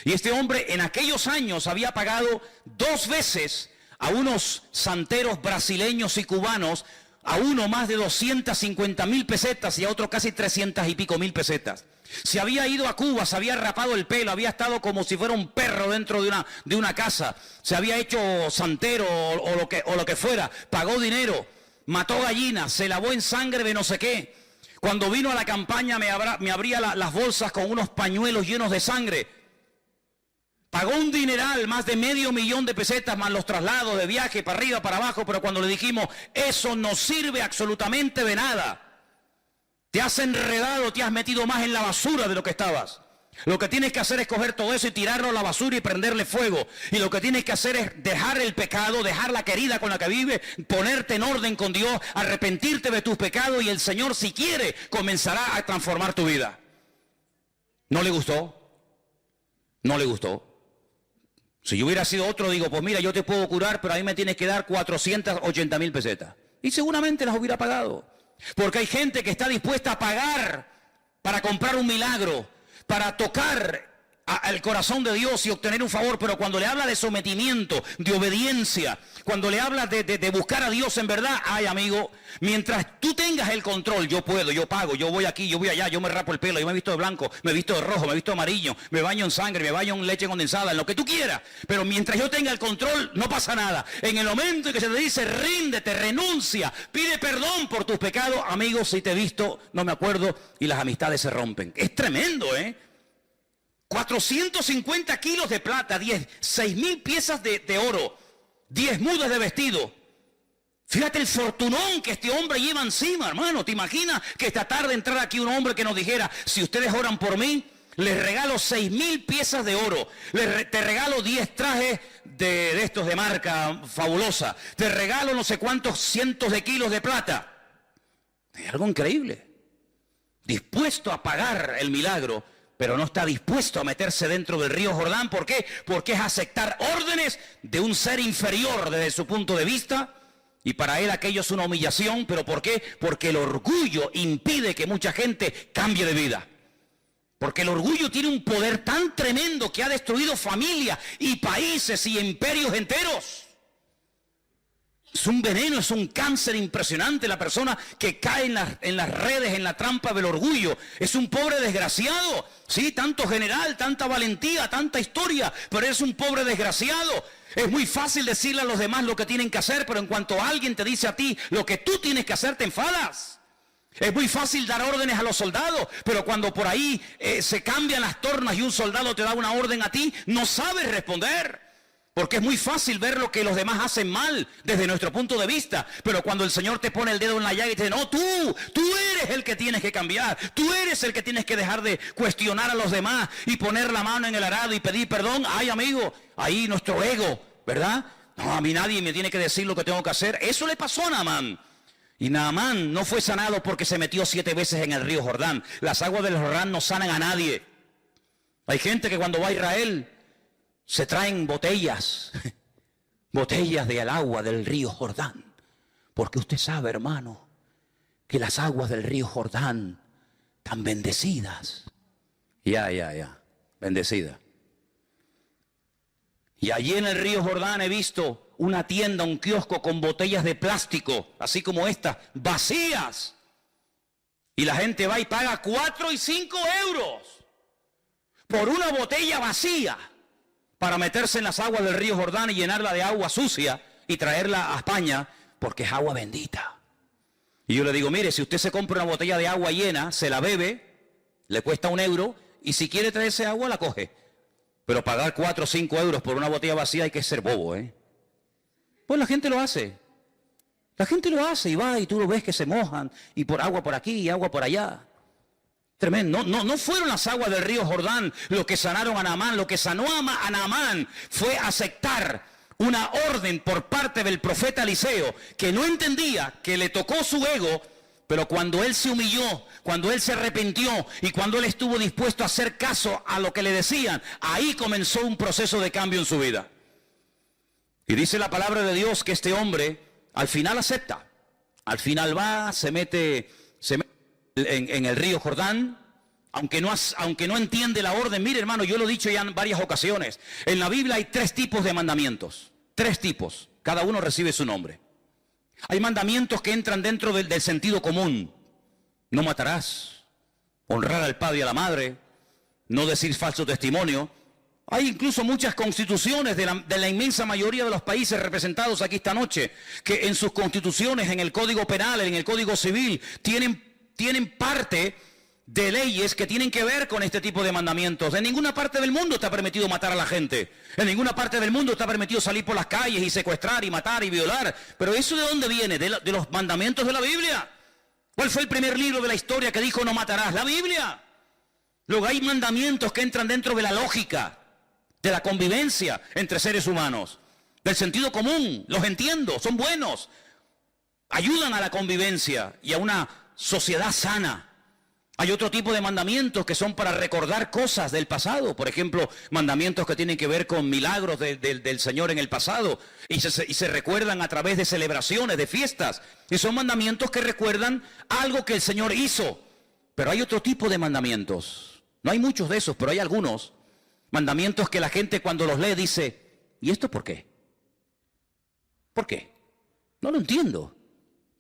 Y este hombre en aquellos años había pagado 2 veces a unos santeros brasileños y cubanos, a uno más de 250.000 pesetas y a otro casi 300 y pico mil pesetas. Se había ido a Cuba, se había rapado el pelo, había estado como si fuera un perro dentro de una casa. Se había hecho santero o lo que fuera, pagó dinero, mató gallinas, se lavó en sangre de no sé qué. Cuando vino a la campaña me abría las bolsas con unos pañuelos llenos de sangre. Pagó un dineral, más de $500,000 de pesetas, más los traslados de viaje para arriba, para abajo, pero cuando le dijimos, eso no sirve absolutamente de nada. Te has enredado, te has metido más en la basura de lo que estabas. Lo que tienes que hacer es coger todo eso y tirarlo a la basura y prenderle fuego. Y lo que tienes que hacer es dejar el pecado, dejar la querida con la que vives, ponerte en orden con Dios, arrepentirte de tus pecados y el Señor, si quiere, comenzará a transformar tu vida. ¿No le gustó? No le gustó. Si yo hubiera sido otro, digo, pues mira, yo te puedo curar, pero a mí me tienes que dar 480,000 pesetas. Y seguramente las hubiera pagado. Porque hay gente que está dispuesta a pagar para comprar un milagro, para tocar al corazón de Dios y obtener un favor, pero cuando le habla de sometimiento, de obediencia, cuando le habla de buscar a Dios en verdad, ay amigo, mientras tú tengas el control, yo puedo, yo pago, yo voy aquí, yo voy allá, yo me rapo el pelo, yo me he visto de blanco, me he visto de rojo, me he visto de amarillo, me baño en sangre, me baño en leche condensada, en lo que tú quieras, pero mientras yo tenga el control, no pasa nada. En el momento en que se te dice, ríndete, renuncia, pide perdón por tus pecados, amigo, si te he visto, no me acuerdo, y las amistades se rompen. Es tremendo, 450 kilos de plata, 6,000 piezas de oro, 10 mudas de vestido. Fíjate el fortunón que este hombre lleva encima, hermano. ¿Te imaginas que esta tarde entrara aquí un hombre que nos dijera, si ustedes oran por mí, les regalo 6,000 piezas de oro, te regalo 10 trajes de estos de marca fabulosa, te regalo no sé cuántos cientos de kilos de plata? Es algo increíble. Dispuesto a pagar el milagro, pero no está dispuesto a meterse dentro del río Jordán. ¿Por qué? Porque es aceptar órdenes de un ser inferior desde su punto de vista, y para él aquello es una humillación. ¿Pero por qué? Porque el orgullo impide que mucha gente cambie de vida. Porque el orgullo tiene un poder tan tremendo que ha destruido familias y países y imperios enteros. Es un veneno, es un cáncer impresionante la persona que cae en las redes, en la trampa del orgullo. Es un pobre desgraciado, sí, tanto general, tanta valentía, tanta historia, pero es un pobre desgraciado. Es muy fácil decirle a los demás lo que tienen que hacer, pero en cuanto alguien te dice a ti lo que tú tienes que hacer, te enfadas. Es muy fácil dar órdenes a los soldados, pero cuando por ahí se cambian las tornas y un soldado te da una orden a ti, no sabes responder. Porque es muy fácil ver lo que los demás hacen mal desde nuestro punto de vista. Pero cuando el Señor te pone el dedo en la llaga y te dice, no, tú eres el que tienes que cambiar. Tú eres el que tienes que dejar de cuestionar a los demás y poner la mano en el arado y pedir perdón. Ay, amigo, ahí nuestro ego, ¿verdad? No, a mí nadie me tiene que decir lo que tengo que hacer. Eso le pasó a Naamán. Y Naamán no fue sanado porque se metió 7 veces en el río Jordán. Las aguas del Jordán no sanan a nadie. Hay gente que cuando va a Israel se traen botellas del agua del río Jordán. Porque usted sabe, hermano, que las aguas del río Jordán están bendecidas. Bendecidas. Y allí en el río Jordán he visto una tienda, un kiosco con botellas de plástico, así como estas, vacías. Y la gente va y paga 4 y 5 euros por una botella vacía, para meterse en las aguas del río Jordán y llenarla de agua sucia y traerla a España, porque es agua bendita. Y yo le digo, mire, si usted se compra una botella de agua llena, se la bebe, le cuesta 1 euro, y si quiere traerse agua, la coge. Pero pagar 4 o 5 euros por una botella vacía hay que ser bobo, Pues la gente lo hace. La gente lo hace y va y tú lo ves que se mojan, y por agua por aquí y agua por allá. Tremendo. No fueron las aguas del río Jordán lo que sanaron a Naamán. Lo que sanó a Naamán fue aceptar una orden por parte del profeta Eliseo, que no entendía, que le tocó su ego, pero cuando él se humilló, cuando él se arrepintió y cuando él estuvo dispuesto a hacer caso a lo que le decían, ahí comenzó un proceso de cambio en su vida. Y dice la palabra de Dios que este hombre al final acepta. Al final va, se mete en el río Jordán, aunque no entiende la orden. Mire, hermano, yo lo he dicho ya en varias ocasiones. En la Biblia hay 3 tipos de mandamientos. 3 tipos. Cada uno recibe su nombre. Hay mandamientos que entran dentro del sentido común. No matarás. Honrar al padre y a la madre. No decir falso testimonio. Hay incluso muchas constituciones de la inmensa mayoría de los países representados aquí esta noche, que en sus constituciones, en el Código Penal, en el Código Civil, tienen parte de leyes que tienen que ver con este tipo de mandamientos. En ninguna parte del mundo está permitido matar a la gente. En ninguna parte del mundo está permitido salir por las calles y secuestrar y matar y violar. Pero ¿eso de dónde viene? De los mandamientos de la Biblia. ¿Cuál fue el primer libro de la historia que dijo no matarás? La Biblia. Luego hay mandamientos que entran dentro de la lógica, de la convivencia entre seres humanos, del sentido común. Los entiendo, son buenos. Ayudan a la convivencia y a una sociedad sana. Hay otro tipo de mandamientos que son para recordar cosas del pasado. Por ejemplo, mandamientos que tienen que ver con milagros del Señor en el pasado. Y se recuerdan a través de celebraciones, de fiestas. Y son mandamientos que recuerdan algo que el Señor hizo. Pero hay otro tipo de mandamientos. No hay muchos de esos, pero hay algunos. Mandamientos que la gente cuando los lee dice, ¿y esto por qué? ¿Por qué? No lo entiendo.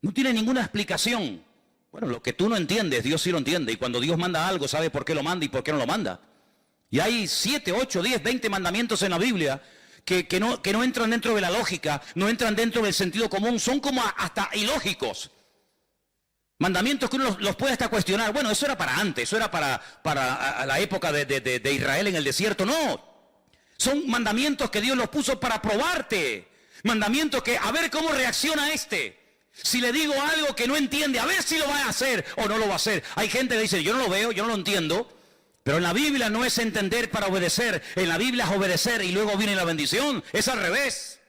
No tiene ninguna explicación. Bueno, lo que tú no entiendes, Dios sí lo entiende. Y cuando Dios manda algo, sabe por qué lo manda y por qué no lo manda. Y hay 7, 8, 10, 20 mandamientos en la Biblia que no entran dentro de la lógica, no entran dentro del sentido común, son como hasta ilógicos. Mandamientos que uno los puede hasta cuestionar. Bueno, eso era para antes, eso era para la época de Israel en el desierto. No, son mandamientos que Dios los puso para probarte. Mandamientos que, a ver cómo reacciona este. Si le digo algo que no entiende, a ver si lo va a hacer o no lo va a hacer. Hay gente que dice, yo no lo veo, yo no lo entiendo. Pero en la Biblia no es entender para obedecer. En la Biblia es obedecer y luego viene la bendición. Es al revés.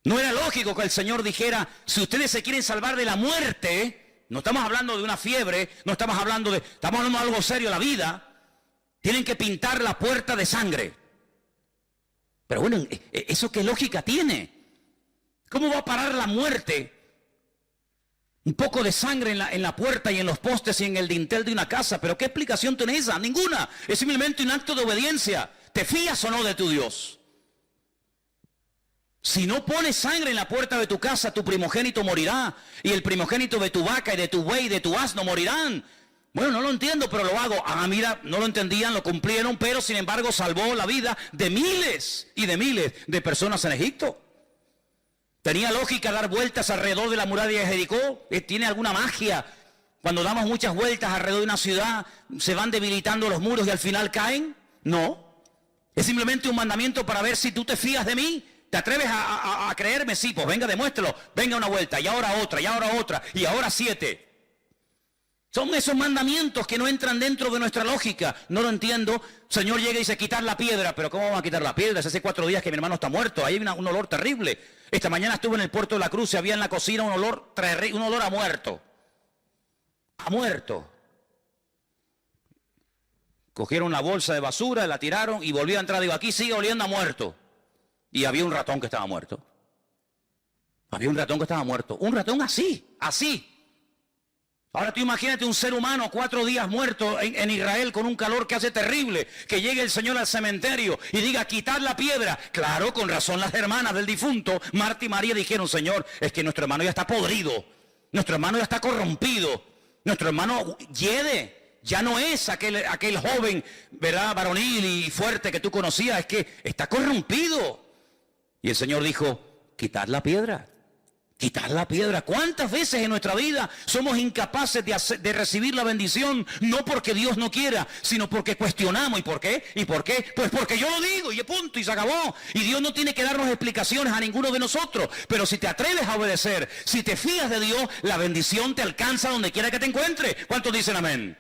No era lógico que el Señor dijera, si ustedes se quieren salvar de la muerte, no estamos hablando de una fiebre, estamos hablando de algo serio, la vida. Tienen que pintar la puerta de sangre. Pero bueno, ¿eso qué lógica tiene? ¿Cómo va a parar la muerte? Un poco de sangre en la puerta y en los postes y en el dintel de una casa. ¿Pero qué explicación tiene esa? Ninguna. Es simplemente un acto de obediencia. ¿Te fías o no de tu Dios? Si no pones sangre en la puerta de tu casa, tu primogénito morirá. Y el primogénito de tu vaca y de tu buey y de tu asno morirán. Bueno, no lo entiendo, pero lo hago. Ah, mira, no lo entendían, lo cumplieron, pero sin embargo salvó la vida de miles y de miles de personas en Egipto. ¿Tenía lógica dar vueltas alrededor de la muralla de Jericó? ¿Tiene alguna magia? Cuando damos muchas vueltas alrededor de una ciudad, ¿se van debilitando los muros y al final caen? No. Es simplemente un mandamiento para ver si tú te fías de mí. ¿Te atreves a creerme? Sí, pues venga, demuéstralo. Venga una vuelta, y ahora otra, y ahora otra, y ahora 7. Son esos mandamientos que no entran dentro de nuestra lógica. No lo entiendo. Señor llega y dice, quitar la piedra. ¿Pero cómo van a quitar la piedra? Hace 4 días que mi hermano está muerto. Ahí hay un olor terrible. Esta mañana estuve en el Puerto de la Cruz y había en la cocina un olor a muerto. A muerto. Cogieron la bolsa de basura, la tiraron y volvió a entrar. Digo, aquí sigue oliendo a muerto. Y había un ratón que estaba muerto. Había un ratón que estaba muerto. Un ratón así, así. Ahora tú imagínate un ser humano 4 días muerto en Israel con un calor que hace terrible, que llegue el Señor al cementerio y diga, quitad la piedra. Claro, con razón las hermanas del difunto, Marta y María, dijeron, Señor, es que nuestro hermano ya está podrido, nuestro hermano ya está corrompido, nuestro hermano hiede, ya no es aquel joven, ¿verdad?, varonil y fuerte que tú conocías, es que está corrompido. Y el Señor dijo, quitad la piedra. Quitar la piedra. ¿Cuántas veces en nuestra vida somos incapaces de recibir la bendición? No porque Dios no quiera, sino porque cuestionamos. ¿Y por qué? ¿Y por qué? Pues porque yo lo digo y punto y se acabó. Y Dios no tiene que darnos explicaciones a ninguno de nosotros. Pero si te atreves a obedecer, si te fías de Dios, la bendición te alcanza donde quiera que te encuentres. ¿Cuántos dicen amén?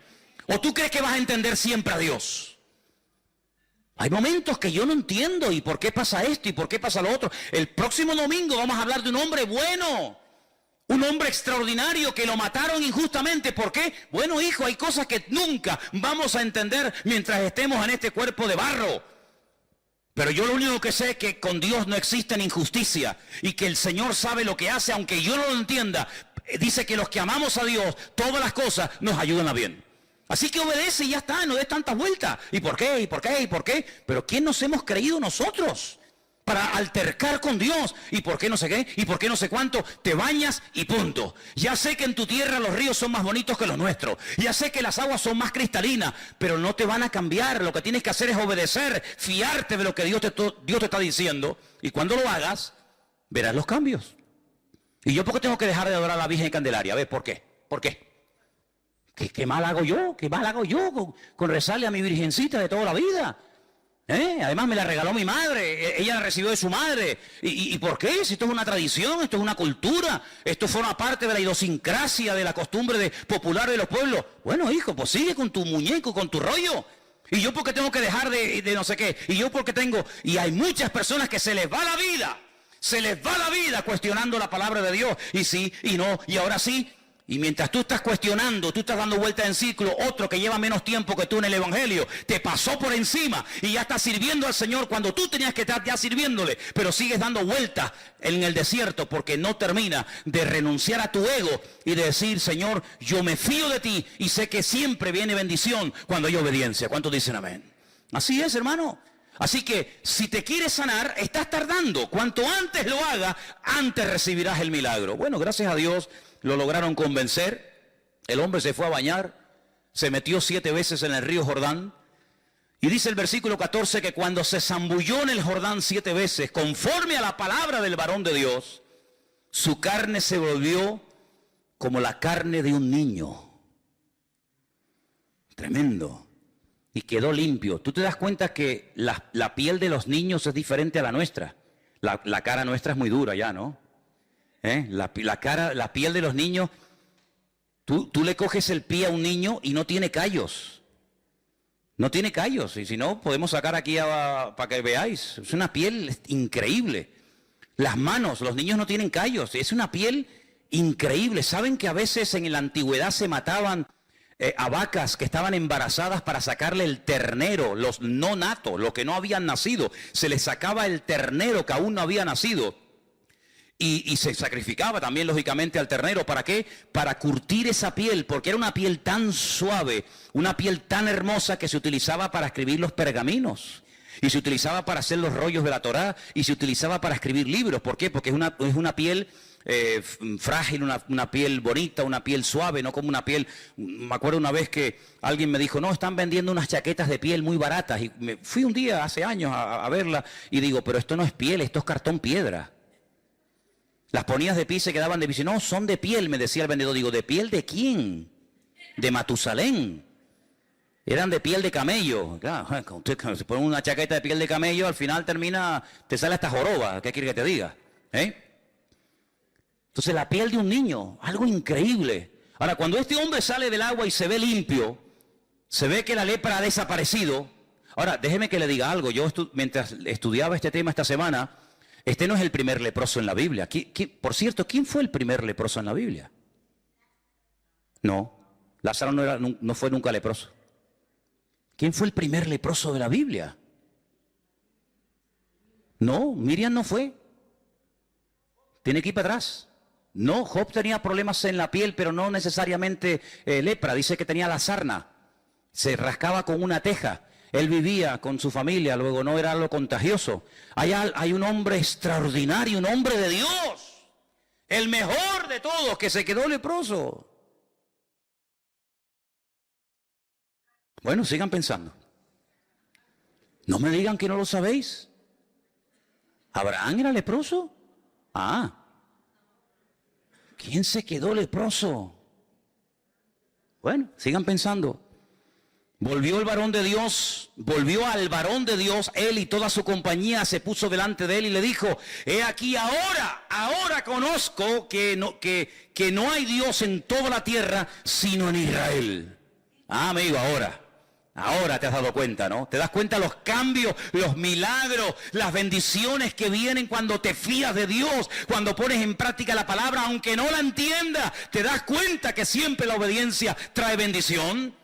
¿O tú crees que vas a entender siempre a Dios? Hay momentos que yo no entiendo, ¿y por qué pasa esto? ¿Y por qué pasa lo otro? El próximo domingo vamos a hablar de un hombre bueno, un hombre extraordinario que lo mataron injustamente. ¿Por qué? Bueno, hijo, hay cosas que nunca vamos a entender mientras estemos en este cuerpo de barro. Pero yo lo único que sé es que con Dios no existe injusticia y que el Señor sabe lo que hace, aunque yo no lo entienda. Dice que los que amamos a Dios, todas las cosas nos ayudan a bien. Así que obedece y ya está, no des tantas vueltas. ¿Y por qué? ¿Y por qué? ¿Y por qué? Pero ¿quién nos hemos creído nosotros para altercar con Dios? ¿Y por qué no sé qué? ¿Y por qué no sé cuánto? Te bañas y punto. Ya sé que en tu tierra los ríos son más bonitos que los nuestros. Ya sé que las aguas son más cristalinas, pero no te van a cambiar. Lo que tienes que hacer es obedecer, fiarte de lo que Dios te está diciendo. Y cuando lo hagas, verás los cambios. ¿Y yo por qué tengo que dejar de adorar a la Virgen Candelaria? A ver, ¿por qué? ¿Por qué? ¿Qué mal hago yo? ¿Qué mal hago yo con rezarle a mi virgencita de toda la vida? Además me la regaló mi madre, ella la recibió de su madre. ¿Y por qué? Si esto es una tradición, esto es una cultura, esto forma parte de la idiosincrasia, de la costumbre popular de los pueblos. Bueno, hijo, pues sigue con tu muñeco, con tu rollo. Y yo porque tengo que dejar de no sé qué. Y yo porque tengo... Y hay muchas personas que se les va la vida. Se les va la vida cuestionando la palabra de Dios. Y sí, y no, y ahora sí. Y mientras tú estás cuestionando, tú estás dando vueltas en ciclo, otro que lleva menos tiempo que tú en el Evangelio, te pasó por encima y ya está sirviendo al Señor cuando tú tenías que estar ya sirviéndole, pero sigues dando vueltas en el desierto porque no termina de renunciar a tu ego y de decir, Señor, yo me fío de ti y sé que siempre viene bendición cuando hay obediencia. ¿Cuántos dicen amén? Así es, hermano. Así que si te quieres sanar, estás tardando. Cuanto antes lo hagas, antes recibirás el milagro. Bueno, gracias a Dios lo lograron convencer. El hombre se fue a bañar, se metió 7 veces en el río Jordán. Y dice el versículo 14 que cuando se zambulló en el Jordán 7 veces, conforme a la palabra del varón de Dios, su carne se volvió como la carne de un niño. Tremendo. Y quedó limpio. Tú te das cuenta que la piel de los niños es diferente a la nuestra. La cara nuestra es muy dura ya, ¿no? La piel de los niños, tú le coges el pie a un niño y no tiene callos. No tiene callos. Y si no, podemos sacar aquí para que veáis. Es una piel increíble. Las manos, los niños no tienen callos. Es una piel increíble. ¿Saben que a veces en la antigüedad se mataban a vacas que estaban embarazadas para sacarle el ternero, los no natos, los que no habían nacido? Se les sacaba el ternero que aún no había nacido y se sacrificaba también lógicamente al ternero. ¿Para qué? Para curtir esa piel, porque era una piel tan suave, una piel tan hermosa que se utilizaba para escribir los pergaminos y se utilizaba para hacer los rollos de la Torá y se utilizaba para escribir libros. ¿Por qué? Porque es una piel frágil, una piel bonita, una piel suave, no como una piel... Me acuerdo una vez que alguien me dijo, no, están vendiendo unas chaquetas de piel muy baratas. Y me fui un día, hace años, a verla y digo, pero esto no es piel, esto es cartón piedra. Las ponías de pie y se quedaban de pie. No, son de piel, me decía el vendedor. Digo, ¿de piel de quién? De Matusalén. Eran de piel de camello. Claro, cuando usted se pone una chaqueta de piel de camello, al final te sale hasta joroba. ¿Qué quiere que te diga? Entonces la piel de un niño, algo increíble. Ahora, cuando este hombre sale del agua y se ve limpio, se ve que la lepra ha desaparecido. Ahora, déjeme que le diga algo. Yo mientras estudiaba este tema esta semana, este no es el primer leproso en la Biblia. Por cierto, ¿quién fue el primer leproso en la Biblia? No, Lázaro no fue nunca leproso. ¿Quién fue el primer leproso de la Biblia? No, Miriam no fue. Tiene que ir para atrás. No, Job tenía problemas en la piel, pero no necesariamente lepra. Dice que tenía la sarna. Se rascaba con una teja. Él vivía con su familia, luego no era algo contagioso. Hay un hombre extraordinario, un hombre de Dios. El mejor de todos, que se quedó leproso. Bueno, sigan pensando. No me digan que no lo sabéis. ¿Abraham era leproso? ¿Quién se quedó leproso? Bueno, sigan pensando. Volvió al varón de Dios, él y toda su compañía se puso delante de él y le dijo, he aquí ahora conozco que no hay Dios en toda la tierra sino en Israel. Amigo, ahora te has dado cuenta, ¿no? Te das cuenta los cambios, los milagros, las bendiciones que vienen cuando te fías de Dios, cuando pones en práctica la palabra, aunque no la entiendas, te das cuenta que siempre la obediencia trae bendición.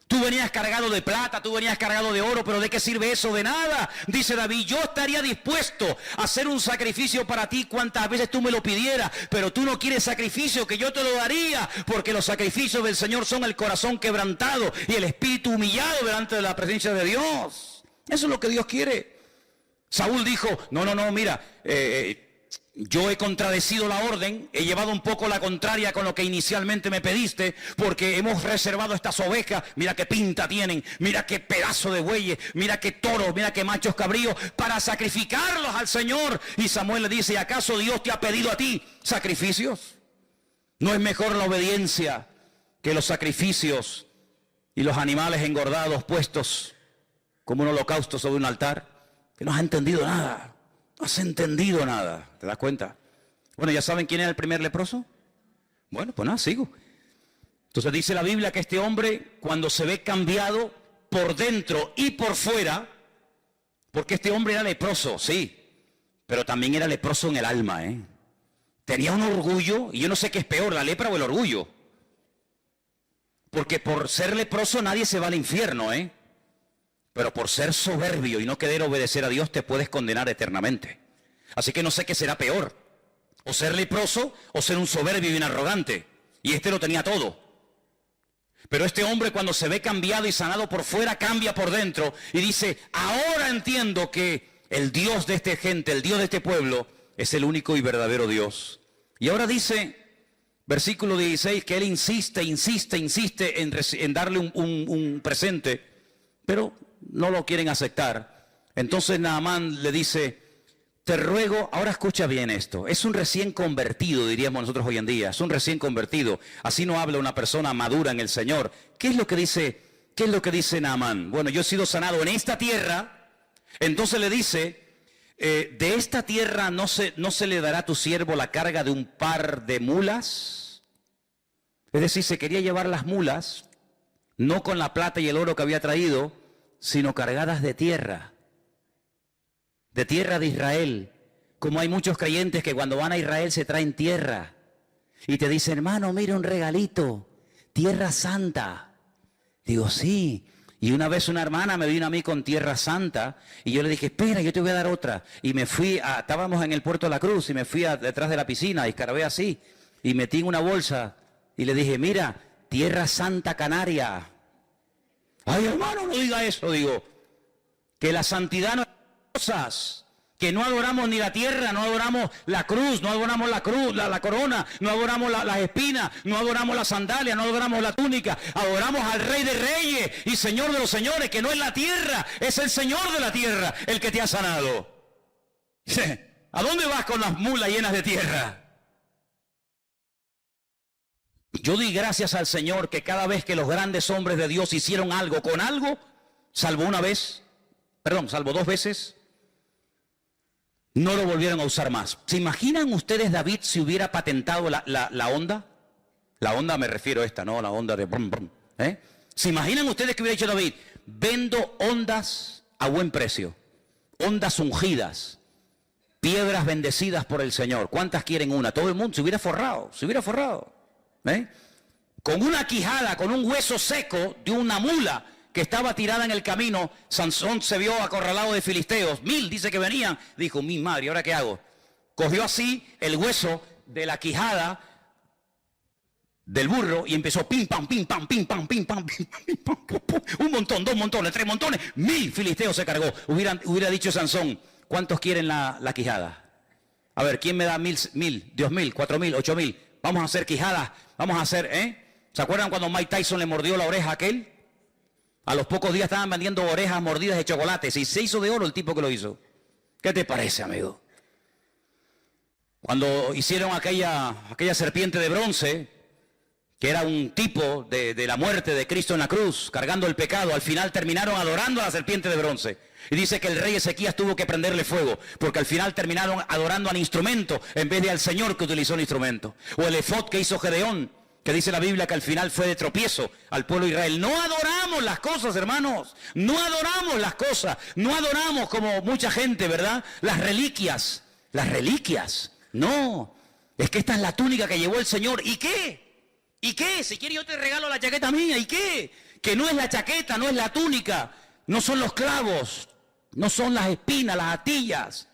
Tú venías cargado de plata, tú venías cargado de oro, pero ¿de qué sirve eso? De nada. Dice David, yo estaría dispuesto a hacer un sacrificio para ti cuantas veces tú me lo pidieras, pero tú no quieres sacrificio, que yo te lo daría, porque los sacrificios del Señor son el corazón quebrantado y el espíritu humillado delante de la presencia de Dios. Eso es lo que Dios quiere. Saúl dijo, no, mira, yo he contradecido la orden, he llevado un poco la contraria con lo que inicialmente me pediste, porque hemos reservado estas ovejas, mira qué pinta tienen, mira qué pedazo de bueyes, mira qué toros, mira qué machos cabríos, para sacrificarlos al Señor. Y Samuel le dice, ¿acaso Dios te ha pedido a ti sacrificios? ¿No es mejor la obediencia que los sacrificios y los animales engordados puestos como un holocausto sobre un altar, que no has entendido nada, no has entendido nada, ¿te das cuenta? Bueno, ¿ya saben quién era el primer leproso? Bueno, pues nada, sigo. Entonces dice la Biblia que este hombre, cuando se ve cambiado por dentro y por fuera, porque este hombre era leproso, sí, pero también era leproso en el alma, ¿eh? Tenía un orgullo, y yo no sé qué es peor, la lepra o el orgullo. Porque por ser leproso nadie se va al infierno, ¿eh? Pero por ser soberbio y no querer obedecer a Dios te puedes condenar eternamente. Así que no sé qué será peor, o ser leproso o ser un soberbio y un arrogante. Y este lo tenía todo. Pero este hombre, cuando se ve cambiado y sanado por fuera, cambia por dentro y dice: ahora entiendo que el Dios de esta gente, el Dios de este pueblo, es el único y verdadero Dios. Y ahora dice, versículo 16, que él insiste en darle un presente, pero no lo quieren aceptar. Entonces Naamán le dice: te ruego, ahora escucha bien esto, es un recién convertido, diríamos nosotros hoy en día, es un recién convertido, así no habla una persona madura en el Señor. ¿Qué es lo que dice Naamán? Bueno, yo he sido sanado en esta tierra. Entonces le dice: de esta tierra no se le dará a tu siervo la carga de un par de mulas. Es decir, se quería llevar las mulas, no con la plata y el oro que había traído, sino cargadas de tierra de Israel. Como hay muchos creyentes que cuando van a Israel se traen tierra y te dicen: hermano, mira un regalito, tierra santa. Digo: sí. Y una vez una hermana me vino a mí con tierra santa y yo le dije: espera, yo te voy a dar otra. Y me fui, estábamos en el Puerto de la Cruz y me fui detrás de la piscina y escarbé así y metí en una bolsa y le dije: mira, tierra santa canaria. Ay, hermano, no diga eso. Digo, que la santidad no es cosas, que no adoramos ni la tierra, no adoramos la cruz, no adoramos la cruz, la corona, no adoramos las espinas, no adoramos la sandalia, no adoramos la túnica, adoramos al Rey de Reyes y Señor de los Señores, que no es la tierra, es el Señor de la tierra el que te ha sanado. ¿A dónde vas con las mulas llenas de tierra? Yo di gracias al Señor que cada vez que los grandes hombres de Dios hicieron algo con algo, salvo dos veces, no lo volvieron a usar más. ¿Se imaginan ustedes David si hubiera patentado la onda? La onda me refiero a esta, ¿no? La onda de brum, brum, ¿eh? ¿Se imaginan ustedes que hubiera dicho David: vendo ondas a buen precio, ondas ungidas, piedras bendecidas por el Señor? ¿Cuántas quieren una? Todo el mundo se hubiera forrado, ¿eh? Con una quijada, con un hueso seco de una mula que estaba tirada en el camino, Sansón se vio acorralado de filisteos. 1000 dice que venían. Dijo: mi madre, ¿ahora qué hago? Cogió así el hueso de la quijada del burro y empezó pim, pam, pim, pam, pim, pam, pim, pam, pim, pam, pim, pam, pum, pum. Un montón, 2 montones, 3 montones, 1000 filisteos se cargó. Hubiera dicho Sansón: ¿cuántos quieren la quijada? A ver, ¿quién me da 1000, 2000, 4000, 8000? Vamos a hacer quijadas, vamos a hacer, ¿Se acuerdan cuando Mike Tyson le mordió la oreja a aquel? A los pocos días estaban vendiendo orejas mordidas de chocolates y se hizo de oro el tipo que lo hizo. ¿Qué te parece, amigo? Cuando hicieron aquella serpiente de bronce, que era un tipo de la muerte de Cristo en la cruz, cargando el pecado, al final terminaron adorando a la serpiente de bronce. Y dice que el rey Ezequías tuvo que prenderle fuego, porque al final terminaron adorando al instrumento en vez de al Señor que utilizó el instrumento. O el efod que hizo Gedeón, que dice la Biblia que al final fue de tropiezo al pueblo de Israel. No adoramos las cosas, hermanos, no adoramos las cosas, no adoramos como mucha gente, ¿verdad? Las reliquias, no, es que esta es la túnica que llevó el Señor. ¿Y qué? ¿Y qué? Si quieres yo te regalo la chaqueta mía. ¿Y qué? Que no es la chaqueta, no es la túnica, no son los clavos, no son las espinas, las atillas,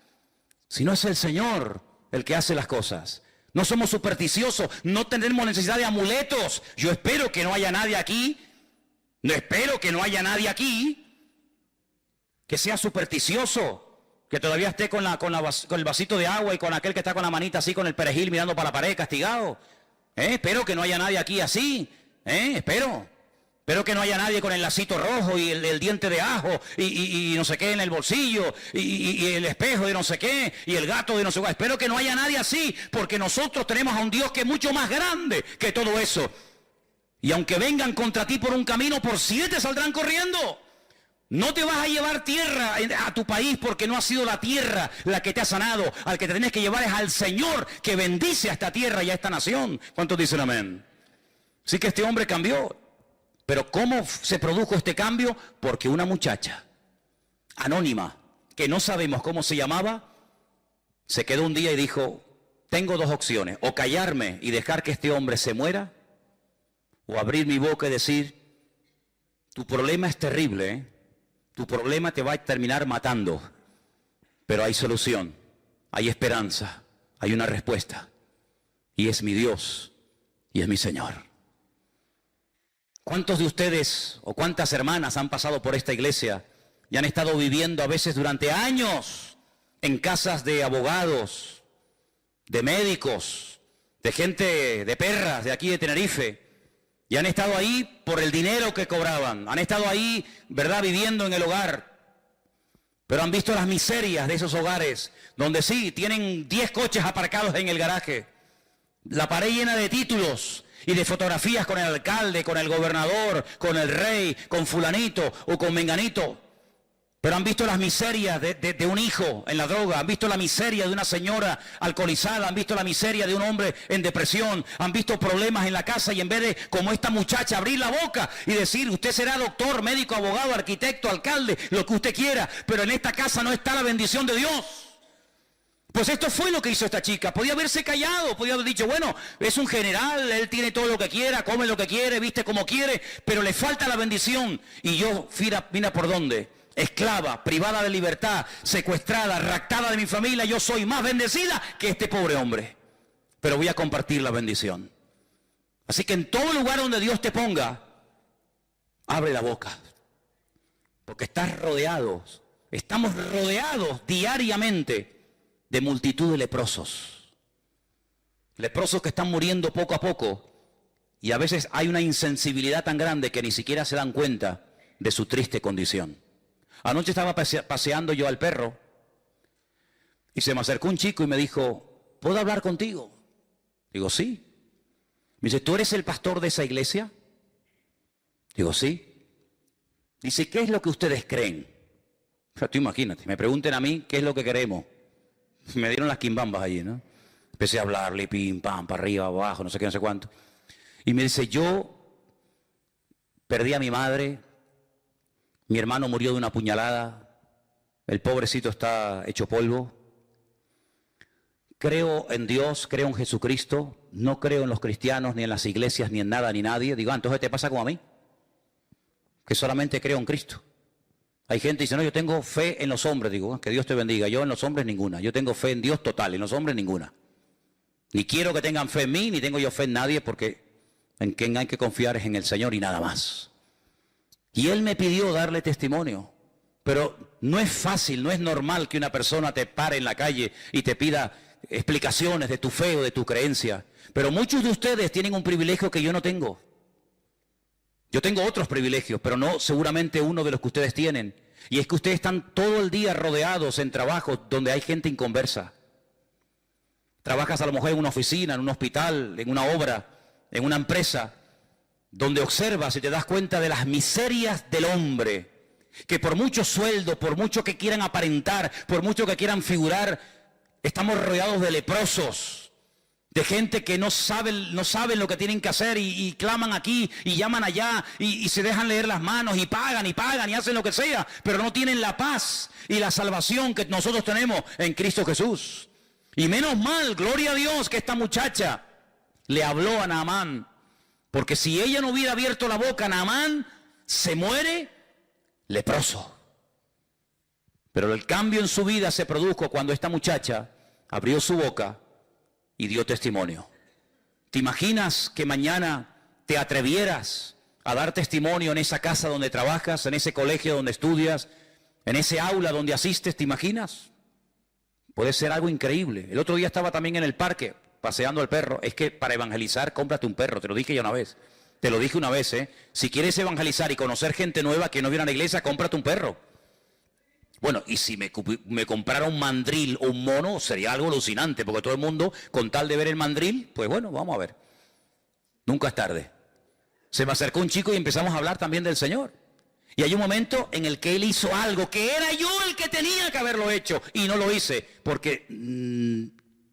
sino es el Señor el que hace las cosas. No somos supersticiosos, no tenemos necesidad de amuletos. Yo espero que no haya nadie aquí, que sea supersticioso, que todavía esté con el vasito de agua y con aquel que está con la manita así con el perejil mirando para la pared castigado. Espero que no haya nadie aquí así, espero que no haya nadie con el lacito rojo y el diente de ajo y no sé qué en el bolsillo y el espejo de no sé qué y el gato de no sé qué. Espero que no haya nadie así, porque nosotros tenemos a un Dios que es mucho más grande que todo eso. Y aunque vengan contra ti por un camino, por 7 saldrán corriendo. No te vas a llevar tierra a tu país porque no ha sido la tierra la que te ha sanado. Al que te tienes que llevar es al Señor que bendice a esta tierra y a esta nación. ¿Cuántos dicen amén? Así que este hombre cambió. Pero ¿cómo se produjo este cambio? Porque una muchacha anónima, que no sabemos cómo se llamaba, se quedó un día y dijo, tengo 2 opciones, o callarme y dejar que este hombre se muera, o abrir mi boca y decir, tu problema es terrible, ¿eh? Tu problema te va a terminar matando, pero hay solución, hay esperanza, hay una respuesta, y es mi Dios, y es mi Señor. ¿Cuántos de ustedes o cuántas hermanas han pasado por esta iglesia y han estado viviendo a veces durante años en casas de abogados, de médicos, de gente, de perras de aquí de Tenerife? Y han estado ahí por el dinero que cobraban, han estado ahí, ¿verdad?, viviendo en el hogar. Pero han visto las miserias de esos hogares, donde sí, tienen 10 coches aparcados en el garaje, la pared llena de títulos y de fotografías con el alcalde, con el gobernador, con el rey, con fulanito o con menganito. Pero han visto las miserias de un hijo en la droga, han visto la miseria de una señora alcoholizada, han visto la miseria de un hombre en depresión, han visto problemas en la casa y en vez de, como esta muchacha, abrir la boca y decir, usted será doctor, médico, abogado, arquitecto, alcalde, lo que usted quiera, pero en esta casa no está la bendición de Dios. Pues esto fue lo que hizo esta chica. Podía haberse callado, podía haber dicho, bueno, es un general, él tiene todo lo que quiera, come lo que quiere, viste como quiere, pero le falta la bendición. Y yo, mira por dónde. Esclava, privada de libertad, secuestrada, raptada de mi familia, yo soy más bendecida que este pobre hombre. Pero voy a compartir la bendición. Así que en todo lugar donde Dios te ponga, abre la boca. Porque estamos rodeados diariamente de multitud de leprosos. Leprosos que están muriendo poco a poco. Y a veces hay una insensibilidad tan grande que ni siquiera se dan cuenta de su triste condición. Anoche estaba paseando yo al perro y se me acercó un chico y me dijo, ¿puedo hablar contigo? Digo, sí. Me dice, ¿tú eres el pastor de esa iglesia? Digo, sí. Dice, ¿qué es lo que ustedes creen? O sea, tú imagínate, me pregunten a mí qué es lo que queremos. Me dieron las quimbambas allí, ¿no? Empecé a hablarle, pim, pam, para arriba, abajo, no sé qué, no sé cuánto. Y me dice, yo perdí a mi madre. Mi hermano murió de una puñalada, el pobrecito está hecho polvo. Creo en Dios, creo en Jesucristo, no creo en los cristianos, ni en las iglesias, ni en nada, ni nadie. Digo, entonces te pasa como a mí, que solamente creo en Cristo. Hay gente que dice, no, yo tengo fe en los hombres. Digo, que Dios te bendiga. Yo en los hombres ninguna. Yo tengo fe en Dios total, en los hombres ninguna. Ni quiero que tengan fe en mí, ni tengo yo fe en nadie, porque en quien hay que confiar es en el Señor y nada más. Y él me pidió darle testimonio, pero no es fácil, no es normal que una persona te pare en la calle y te pida explicaciones de tu fe o de tu creencia. Pero muchos de ustedes tienen un privilegio que yo no tengo. Yo tengo otros privilegios, pero no seguramente uno de los que ustedes tienen. Y es que ustedes están todo el día rodeados en trabajos donde hay gente inconversa. Trabajas a lo mejor en una oficina, en un hospital, en una obra, en una empresa, donde observas y te das cuenta de las miserias del hombre, que por mucho sueldo, por mucho que quieran aparentar, por mucho que quieran figurar, estamos rodeados de leprosos, de gente que no saben lo que tienen que hacer y claman aquí y llaman allá y se dejan leer las manos y pagan y hacen lo que sea, pero no tienen la paz y la salvación que nosotros tenemos en Cristo Jesús. Y menos mal, gloria a Dios, que esta muchacha le habló a Naamán. Porque si ella no hubiera abierto la boca, Naamán se muere leproso. Pero el cambio en su vida se produjo cuando esta muchacha abrió su boca y dio testimonio. ¿Te imaginas que mañana te atrevieras a dar testimonio en esa casa donde trabajas, en ese colegio donde estudias, en ese aula donde asistes? ¿Te imaginas? Puede ser algo increíble. El otro día estaba también en el parque paseando al perro. Es que para evangelizar, cómprate un perro. Te lo dije ya una vez. Te lo dije una vez, ¿eh? Si quieres evangelizar y conocer gente nueva que no viene a la iglesia, cómprate un perro. Bueno, y si me comprara un mandril o un mono, sería algo alucinante, porque todo el mundo, con tal de ver el mandril, pues bueno, vamos a ver. Nunca es tarde. Se me acercó un chico y empezamos a hablar también del Señor. Y hay un momento en el que él hizo algo que era yo el que tenía que haberlo hecho y no lo hice porque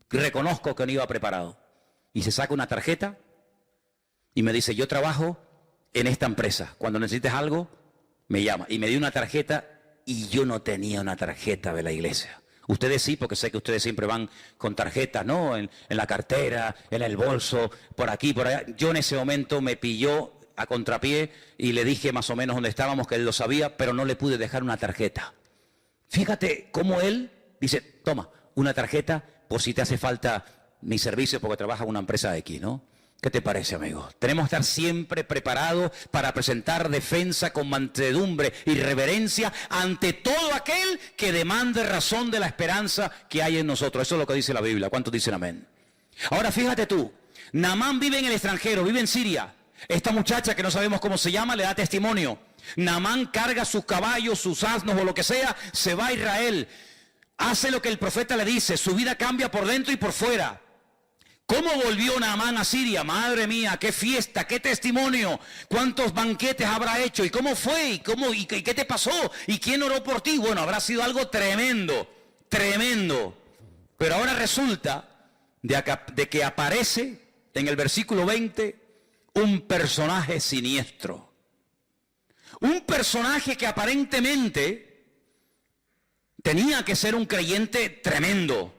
reconozco que no iba preparado. Y se saca una tarjeta y me dice, yo trabajo en esta empresa. Cuando necesites algo, me llama. Y me dio una tarjeta y yo no tenía una tarjeta de la iglesia. Ustedes sí, porque sé que ustedes siempre van con tarjetas, ¿no? En la cartera, en el bolso, por aquí, por allá. Yo en ese momento me pilló a contrapié y le dije más o menos dónde estábamos, que él lo sabía, pero no le pude dejar una tarjeta. Fíjate cómo él dice, toma, una tarjeta por si te hace falta mi servicio porque trabaja en una empresa X, ¿no? ¿Qué te parece, amigo? Tenemos que estar siempre preparados para presentar defensa con mansedumbre y reverencia ante todo aquel que demande razón de la esperanza que hay en nosotros. Eso es lo que dice la Biblia. ¿Cuántos dicen amén? Ahora fíjate tú, Naamán vive en el extranjero, vive en Siria. Esta muchacha que no sabemos cómo se llama le da testimonio. Naamán carga sus caballos, sus asnos o lo que sea, se va a Israel. Hace lo que el profeta le dice, su vida cambia por dentro y por fuera. ¿Cómo volvió Naamán a Siria? Madre mía, qué fiesta, qué testimonio, cuántos banquetes habrá hecho y cómo fue y qué te pasó y quién oró por ti. Bueno, habrá sido algo tremendo, tremendo. Pero ahora resulta de que aparece en el versículo 20 un personaje siniestro. Un personaje que aparentemente tenía que ser un creyente tremendo.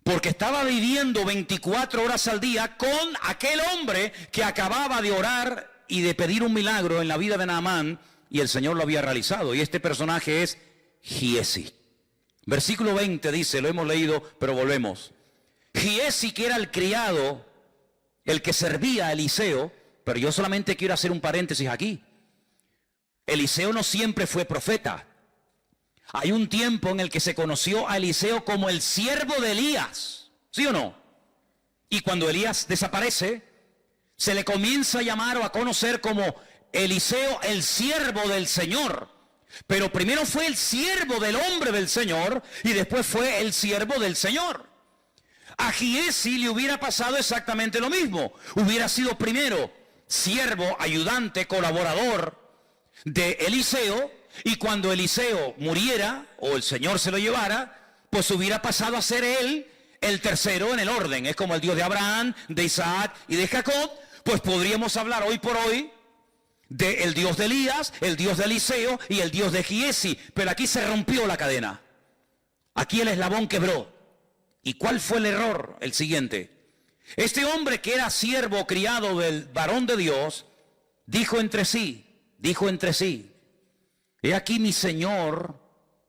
Porque estaba viviendo 24 horas al día con aquel hombre que acababa de orar y de pedir un milagro en la vida de Naamán y el Señor lo había realizado. Y este personaje es Giesi. Versículo 20 dice, lo hemos leído, pero volvemos. Giesi, que era el criado, el que servía a Eliseo, pero yo solamente quiero hacer un paréntesis aquí. Eliseo no siempre fue profeta. Hay un tiempo en el que se conoció a Eliseo como el siervo de Elías, ¿sí o no? Y cuando Elías desaparece, se le comienza a llamar o a conocer como Eliseo, el siervo del Señor. Pero primero fue el siervo del hombre del Señor y después fue el siervo del Señor. A Giesi le hubiera pasado exactamente lo mismo. Hubiera sido primero siervo, ayudante, colaborador de Eliseo. Y cuando Eliseo muriera, o el Señor se lo llevara, pues hubiera pasado a ser él el tercero en el orden. Es como el Dios de Abraham, de Isaac y de Jacob. Pues podríamos hablar hoy por hoy del Dios de Elías, el Dios de Eliseo y el Dios de Giesi. Pero aquí se rompió la cadena. Aquí el eslabón quebró. ¿Y cuál fue el error? El siguiente. Este hombre que era siervo criado del varón de Dios, dijo entre sí, he aquí mi Señor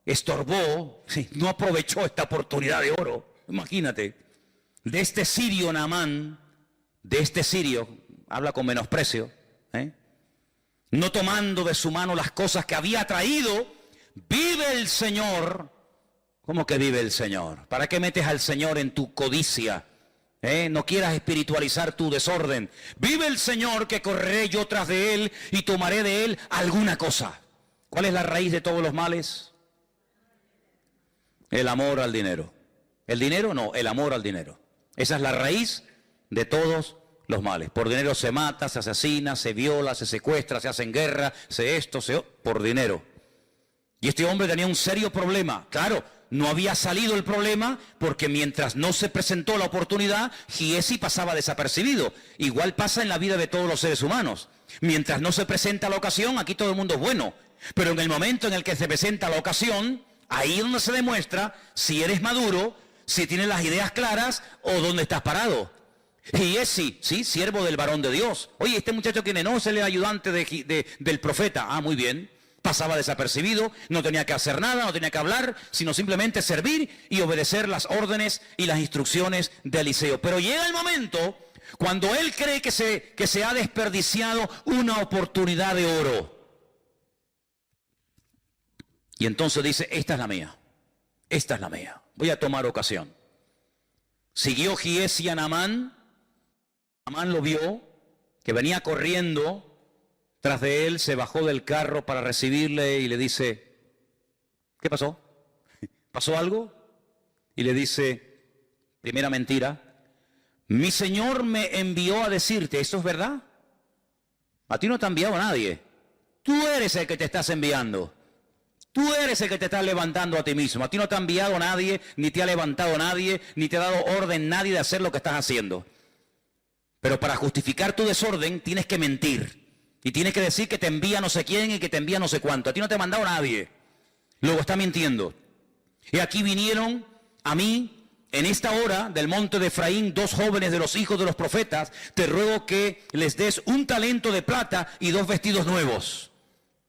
estorbó, no aprovechó esta oportunidad de oro. Imagínate, de este sirio Naamán, de este sirio, habla con menosprecio, no tomando de su mano las cosas que había traído, vive el Señor. ¿Cómo que vive el Señor? ¿Para qué metes al Señor en tu codicia? No quieras espiritualizar tu desorden. Vive el Señor que correré yo tras de él y tomaré de él alguna cosa. ¿Cuál es la raíz de todos los males? El amor al dinero. ¿El dinero? No, el amor al dinero. Esa es la raíz de todos los males. Por dinero se mata, se asesina, se viola, se secuestra, se hacen guerra, por dinero. Y este hombre tenía un serio problema. Claro, no había salido el problema porque mientras no se presentó la oportunidad, Giesi pasaba desapercibido. Igual pasa en la vida de todos los seres humanos. Mientras no se presenta la ocasión, aquí todo el mundo es bueno. Pero en el momento en el que se presenta la ocasión, ahí es donde se demuestra si eres maduro, si tienes las ideas claras o dónde estás parado. Giesi, sí, siervo del varón de Dios. Oye, este muchacho ¿quién es? No, es el ayudante del profeta. Ah, muy bien. Pasaba desapercibido, no tenía que hacer nada, no tenía que hablar, sino simplemente servir y obedecer las órdenes y las instrucciones de Eliseo. Pero llega el momento cuando él cree que se ha desperdiciado una oportunidad de oro. Y entonces dice, esta es la mía, voy a tomar ocasión. Siguió Giesi a Naamán, Naamán lo vio, que venía corriendo tras de él, se bajó del carro para recibirle y le dice, ¿qué pasó? ¿Pasó algo? Y le dice, primera mentira, mi Señor me envió a decirte, ¿eso es verdad? A ti no te ha enviado nadie. Tú eres el que te estás enviando. Tú eres el que te estás levantando a ti mismo. A ti no te ha enviado nadie, ni te ha levantado nadie, ni te ha dado orden nadie de hacer lo que estás haciendo. Pero para justificar tu desorden tienes que mentir. Y tienes que decir que te envía no sé quién y que te envía no sé cuánto. A ti no te ha mandado nadie. Luego está mintiendo. Y aquí vinieron a mí, en esta hora del monte de Efraín, 2 jóvenes de los hijos de los profetas. Te ruego que les des 1 talento de plata y 2 vestidos nuevos.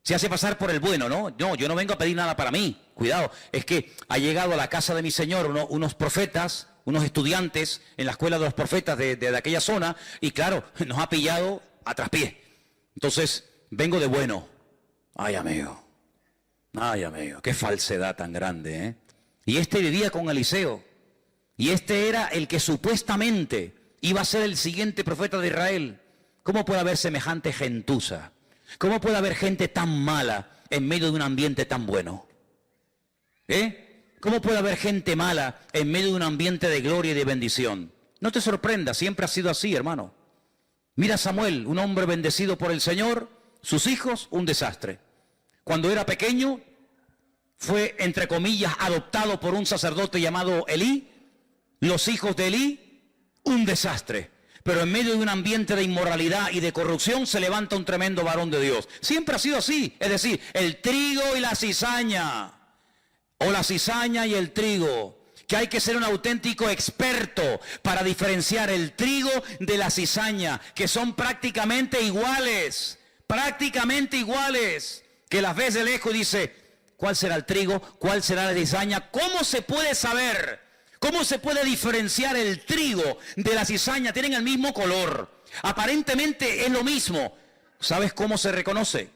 Se hace pasar por el bueno, ¿no? No, yo no vengo a pedir nada para mí. Cuidado, es que ha llegado a la casa de mi señor unos profetas, unos estudiantes en la escuela de los profetas de aquella zona, y claro, nos ha pillado a traspié. Entonces, vengo de bueno. Ay, amigo, qué falsedad tan grande, ¿eh? Y este vivía con Eliseo, y este era el que supuestamente iba a ser el siguiente profeta de Israel. ¿Cómo puede haber semejante gentuza? ¿Cómo puede haber gente tan mala en medio de un ambiente tan bueno? ¿Cómo puede haber gente mala en medio de un ambiente de gloria y de bendición? No te sorprendas, siempre ha sido así, hermano. Mira a Samuel, un hombre bendecido por el Señor, sus hijos, un desastre. Cuando era pequeño, fue, entre comillas, adoptado por un sacerdote llamado Elí. Los hijos de Elí, un desastre. Pero en medio de un ambiente de inmoralidad y de corrupción se levanta un tremendo varón de Dios. Siempre ha sido así, es decir, el trigo y la cizaña, o la cizaña y el trigo, que hay que ser un auténtico experto para diferenciar el trigo de la cizaña, que son prácticamente iguales, que las ves de lejos y dice, ¿cuál será el trigo? ¿Cuál será la cizaña? ¿Cómo se puede saber? ¿Cómo se puede diferenciar el trigo de la cizaña? Tienen el mismo color. Aparentemente es lo mismo. ¿Sabes cómo se reconoce?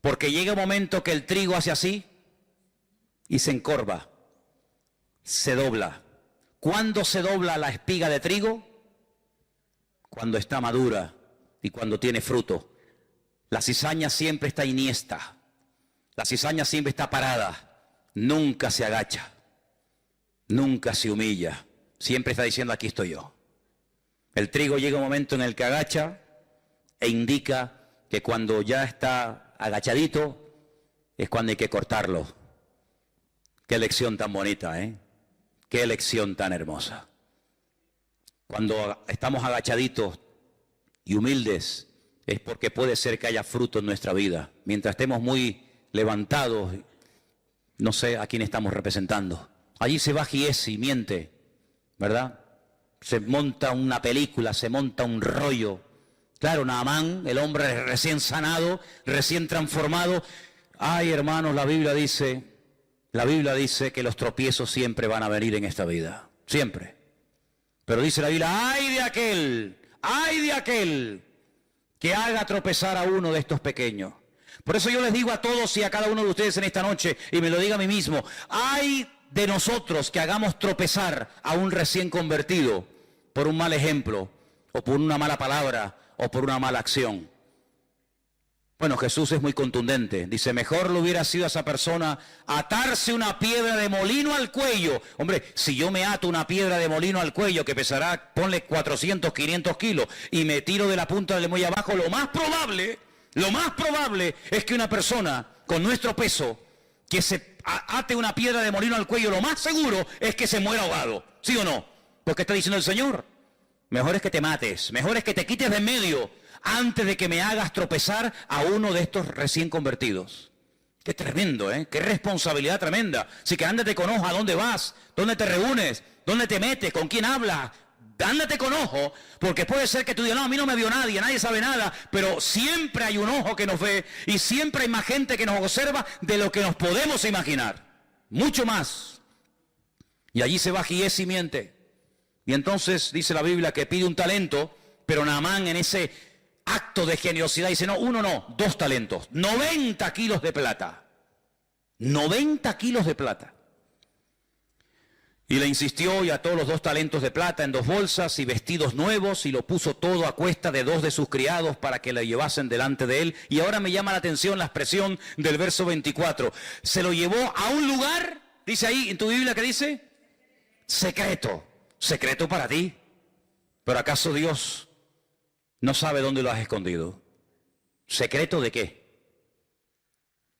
Porque llega un momento que el trigo hace así y se encorva, se dobla. ¿Cuándo se dobla la espiga de trigo? Cuando está madura y cuando tiene fruto. La cizaña siempre está iniesta. La cizaña siempre está parada. Nunca se agacha. Nunca se humilla, siempre está diciendo aquí estoy yo. El trigo llega un momento en el que agacha e indica que cuando ya está agachadito es cuando hay que cortarlo. Qué lección tan bonita, ¿eh? Qué lección tan hermosa. Cuando estamos agachaditos y humildes es porque puede ser que haya fruto en nuestra vida. Mientras estemos muy levantados, no sé a quién estamos representando. Allí se va Giesi, miente, ¿verdad? Se monta una película, se monta un rollo. Claro, Naamán, el hombre recién sanado, recién transformado. Ay, hermanos, la Biblia dice que los tropiezos siempre van a venir en esta vida, siempre. Pero dice la Biblia, ay de aquel que haga tropezar a uno de estos pequeños. Por eso yo les digo a todos y a cada uno de ustedes en esta noche, y me lo digo a mí mismo, ay de nosotros que hagamos tropezar a un recién convertido por un mal ejemplo, o por una mala palabra, o por una mala acción. Bueno, Jesús es muy contundente. Dice, mejor le hubiera sido a esa persona atarse una piedra de molino al cuello. Hombre, si yo me ato una piedra de molino al cuello que pesará, ponle 400, 500 kilos, y me tiro de la punta del muelle abajo, lo más probable es que una persona con nuestro peso, que se ate una piedra de molino al cuello, lo más seguro es que se muera ahogado. ¿Sí o no? Porque está diciendo el Señor, mejor es que te mates, mejor es que te quites de en medio antes de que me hagas tropezar a uno de estos recién convertidos. Qué tremendo, ¿eh? Qué responsabilidad tremenda. Así que ándate con ojo a dónde vas, dónde te reúnes, dónde te metes, con quién hablas. Ándate con ojo, porque puede ser que tú digas, no, a mí no me vio nadie, nadie sabe nada, pero siempre hay un ojo que nos ve y siempre hay más gente que nos observa de lo que nos podemos imaginar. Mucho más. Y allí se va Giesi y miente. Y entonces dice la Biblia que pide un talento, pero Naamán en ese acto de generosidad dice, no, 1 no, 2 talentos, 90 kilos de plata. 90 kilos de plata. Y le insistió y ató los 2 talentos de plata en 2 bolsas y vestidos nuevos y lo puso todo a cuesta de 2 de sus criados para que le llevasen delante de él. Y ahora me llama la atención la expresión del verso 24. Se lo llevó a un lugar, dice ahí en tu Biblia, ¿qué dice? Secreto. Secreto para ti. Pero ¿acaso Dios no sabe dónde lo has escondido? ¿Secreto de qué?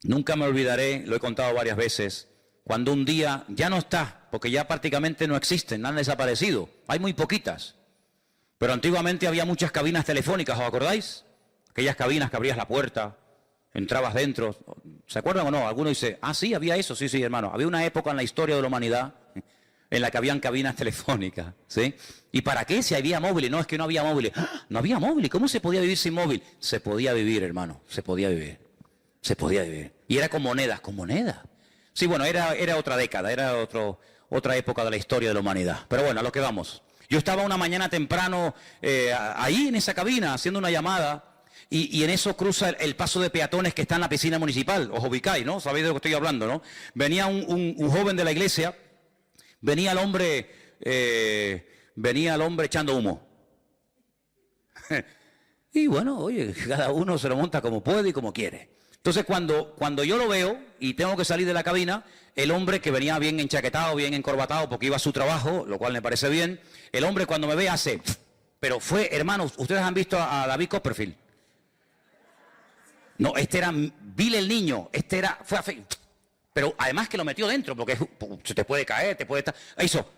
Nunca me olvidaré, lo he contado varias veces, cuando un día ya no está, porque ya prácticamente no existen, han desaparecido, hay muy poquitas. Pero antiguamente había muchas cabinas telefónicas, ¿os acordáis? Aquellas cabinas que abrías la puerta, entrabas dentro. ¿Se acuerdan o no? Alguno dice, ah, sí, había eso. Sí, hermano. Había una época en la historia de la humanidad en la que habían cabinas telefónicas, ¿sí? ¿Y para qué? Si había móviles. No, es que no había móviles. ¡Ah! No había móviles. ¿Cómo se podía vivir sin móvil? Se podía vivir, hermano. Se podía vivir. Se podía vivir. Y era con monedas. ¿Con monedas? Sí, bueno, era otra década. Era otra época de la historia de la humanidad. Pero bueno, a lo que vamos. Yo estaba una mañana temprano ahí en esa cabina haciendo una llamada y en eso cruza el paso de peatones que está en la piscina municipal. Os ubicáis, ¿no? Sabéis de lo que estoy hablando, ¿no? Venía un joven de la iglesia, venía el hombre echando humo. Y bueno, oye, cada uno se lo monta como puede y como quiere. Entonces cuando yo lo veo y tengo que salir de la cabina, el hombre que venía bien enchaquetado, bien encorbatado porque iba a su trabajo, lo cual me parece bien, el hombre cuando me ve hace, pero fue, hermanos, ustedes han visto a David Copperfield. No, este era Bill el niño, fue a fe, pero además que lo metió dentro porque se te puede caer, te puede estar, hizo,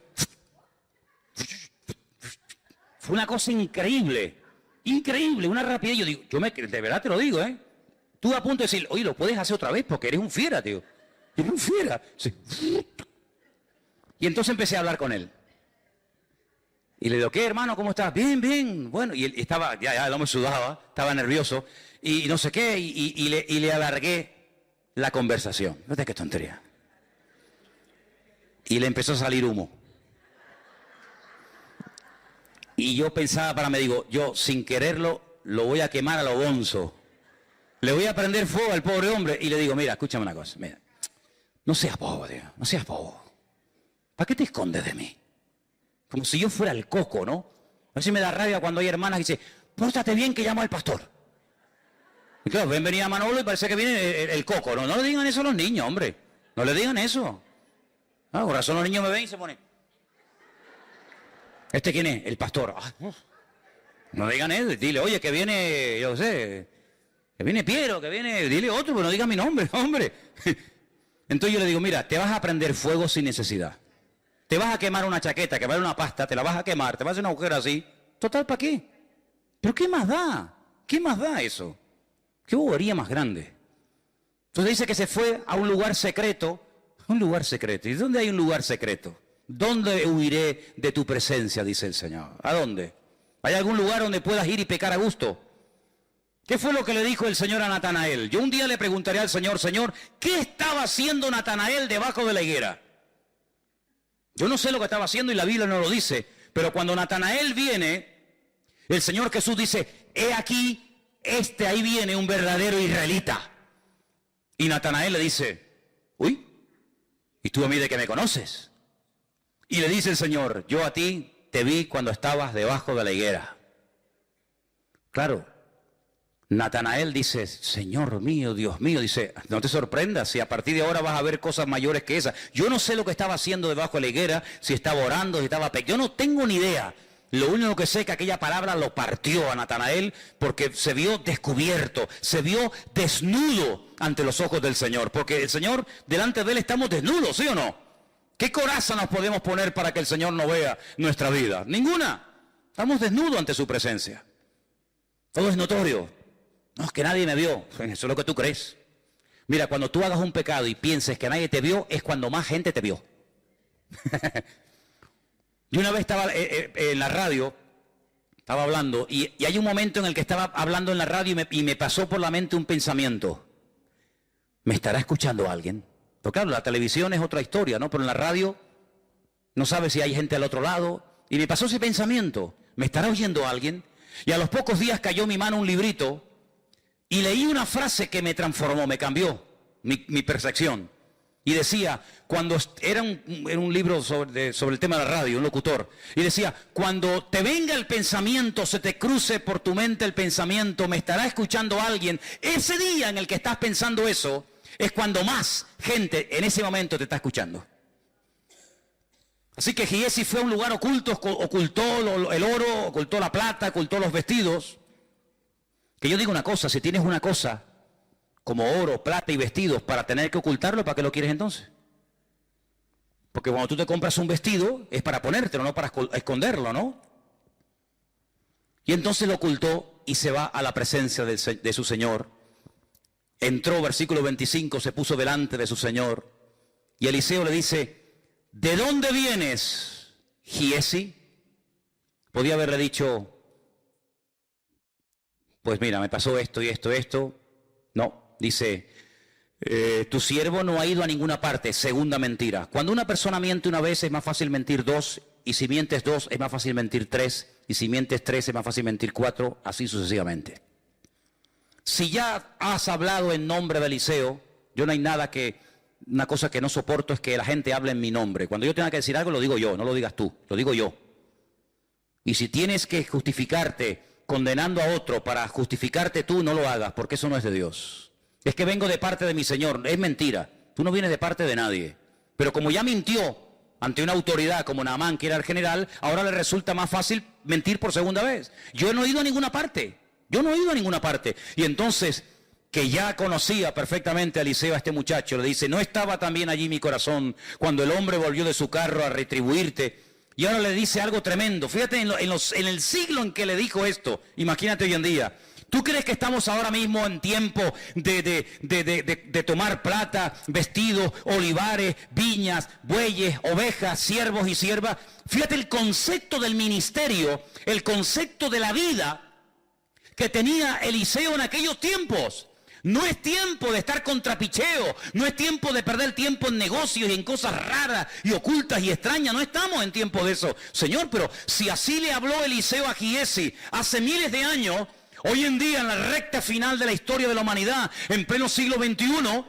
fue una cosa increíble, una rapidez, yo digo, de verdad te lo digo, Estuve a punto de decir, oye, lo puedes hacer otra vez porque eres un fiera, tío. Eres un fiera. Sí. Y entonces empecé a hablar con él. Y le digo, ¿qué, hermano? ¿Cómo estás? Bien, bien. Bueno, y él estaba, ya el hombre sudaba, estaba nervioso. Y no sé qué, y le alargué la conversación. No te qué tontería. Y le empezó a salir humo. Y yo pensaba me digo, yo sin quererlo lo voy a quemar a lo bonzo. Le voy a prender fuego al pobre hombre y le digo, mira, escúchame una cosa, mira, no seas bobo, tío, no seas bobo. ¿Para qué te escondes de mí? Como si yo fuera el coco, ¿no? A ver si me da rabia cuando hay hermanas que dicen, pórtate bien que llamo al pastor. Y claro, venía Manolo y parece que viene el coco, ¿no? No le digan eso a los niños, hombre. No le digan eso. Ah, por razón los niños me ven y se ponen. ¿Este quién es? El pastor. Ah, no digan eso, dile, oye, que viene, yo sé... Que viene Piero, que viene... Dile otro, pero no diga mi nombre, hombre. Entonces yo le digo, mira, te vas a prender fuego sin necesidad. Te vas a quemar una chaqueta, que vale una pasta, te la vas a quemar, te vas a hacer una agujero así. Total, ¿para qué? ¿Pero qué más da? ¿Qué más da eso? ¿Qué bobería más grande? Entonces dice que se fue a un lugar secreto. Un lugar secreto. ¿Y dónde hay un lugar secreto? ¿Dónde huiré de tu presencia? Dice el Señor. ¿A dónde? ¿Hay algún lugar donde puedas ir y pecar a gusto? ¿Qué fue lo que le dijo el Señor a Natanael? Yo un día le preguntaré al Señor, Señor, ¿qué estaba haciendo Natanael debajo de la higuera? Yo no sé lo que estaba haciendo y la Biblia no lo dice, pero cuando Natanael viene, el Señor Jesús dice, he aquí, ahí viene un verdadero israelita. Y Natanael le dice, uy, ¿y tú a mí de qué me conoces? Y le dice el Señor, yo a ti te vi cuando estabas debajo de la higuera. Claro. Natanael dice, Señor mío, Dios mío, dice, no te sorprendas si a partir de ahora vas a ver cosas mayores que esas. Yo no sé lo que estaba haciendo debajo de la higuera, si estaba orando, si estaba... Yo no tengo ni idea. Lo único que sé es que aquella palabra lo partió a Natanael porque se vio descubierto, se vio desnudo ante los ojos del Señor. Porque el Señor, delante de Él estamos desnudos, ¿sí o no? ¿Qué coraza nos podemos poner para que el Señor no vea nuestra vida? Ninguna. Estamos desnudos ante su presencia. Todo es notorio. No, es que nadie me vio. Eso es lo que tú crees. Mira, cuando tú hagas un pecado y pienses que nadie te vio, es cuando más gente te vio. Yo una vez estaba en la radio, estaba hablando, y hay un momento en el que estaba hablando en la radio y me pasó por la mente un pensamiento. ¿Me estará escuchando alguien? Porque claro, la televisión es otra historia, ¿no? Pero en la radio no sabes si hay gente al otro lado. Y me pasó ese pensamiento. ¿Me estará oyendo alguien? Y a los pocos días cayó en mi mano un librito y leí una frase que me transformó, me cambió mi percepción. Y decía, era un libro sobre el tema de la radio, un locutor. Y decía, cuando te venga el pensamiento, se te cruce por tu mente el pensamiento, me estará escuchando alguien. Ese día en el que estás pensando eso, es cuando más gente en ese momento te está escuchando. Así que Giesi fue a un lugar oculto, ocultó el oro, ocultó la plata, ocultó los vestidos. Que yo digo una cosa, si tienes una cosa como oro, plata y vestidos para tener que ocultarlo, ¿para qué lo quieres entonces? Porque cuando tú te compras un vestido es para ponértelo, no para esconderlo, ¿no? Y entonces lo ocultó y se va a la presencia de su Señor. Entró, versículo 25, se puso delante de su Señor. Y Eliseo le dice, ¿de dónde vienes, Giesi? Podía haberle dicho, pues mira, me pasó esto y esto, esto. No, dice, tu siervo no ha ido a ninguna parte. Segunda mentira. Cuando una persona miente una vez es más fácil mentir dos, y si mientes dos es más fácil mentir tres, y si mientes tres es más fácil mentir cuatro, así sucesivamente. Si ya has hablado en nombre de Eliseo, yo no hay nada que, una cosa que no soporto es que la gente hable en mi nombre. Cuando yo tenga que decir algo lo digo yo, no lo digas tú, lo digo yo. Y si tienes que justificarte condenando a otro para justificarte tú, no lo hagas, porque eso no es de Dios. Es que vengo de parte de mi Señor, es mentira. Tú no vienes de parte de nadie. Pero como ya mintió ante una autoridad como Naamán, que era el general, ahora le resulta más fácil mentir por segunda vez. Yo no he ido a ninguna parte. Yo no he ido a ninguna parte. Y entonces, que ya conocía perfectamente a Eliseo, a este muchacho, le dice, ¿no estaba también allí mi corazón cuando el hombre volvió de su carro a retribuirte? Y ahora le dice algo tremendo. Fíjate en el siglo en que le dijo esto. Imagínate hoy en día. ¿Tú crees que estamos ahora mismo en tiempo de tomar plata, vestidos, olivares, viñas, bueyes, ovejas, siervos y siervas? Fíjate el concepto del ministerio, el concepto de la vida que tenía Eliseo en aquellos tiempos. No es tiempo de estar con trapicheo, no es tiempo de perder tiempo en negocios y en cosas raras y ocultas y extrañas, no estamos en tiempo de eso. Señor, pero si así le habló Eliseo a Giesi hace miles de años, hoy en día en la recta final de la historia de la humanidad, en pleno siglo XXI,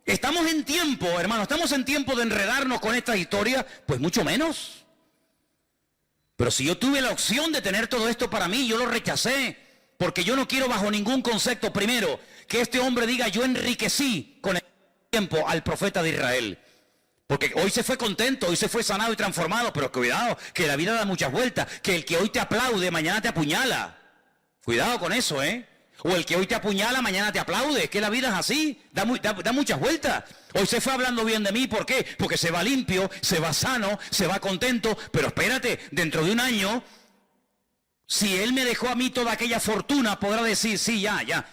estamos en tiempo, hermano, estamos en tiempo de enredarnos con estas historias, pues mucho menos. Pero si yo tuve la opción de tener todo esto para mí, yo lo rechacé. Porque yo no quiero bajo ningún concepto, primero, que este hombre diga yo enriquecí con el tiempo al profeta de Israel. Porque hoy se fue contento, hoy se fue sanado y transformado, pero cuidado, que la vida da muchas vueltas, que el que hoy te aplaude, mañana te apuñala. Cuidado con eso, ¿eh? O el que hoy te apuñala, mañana te aplaude, que la vida es así, da muchas vueltas. Hoy se fue hablando bien de mí, ¿por qué? Porque se va limpio, se va sano, se va contento, pero espérate, dentro de un año... Si él me dejó a mí toda aquella fortuna, podrá decir, sí, ya,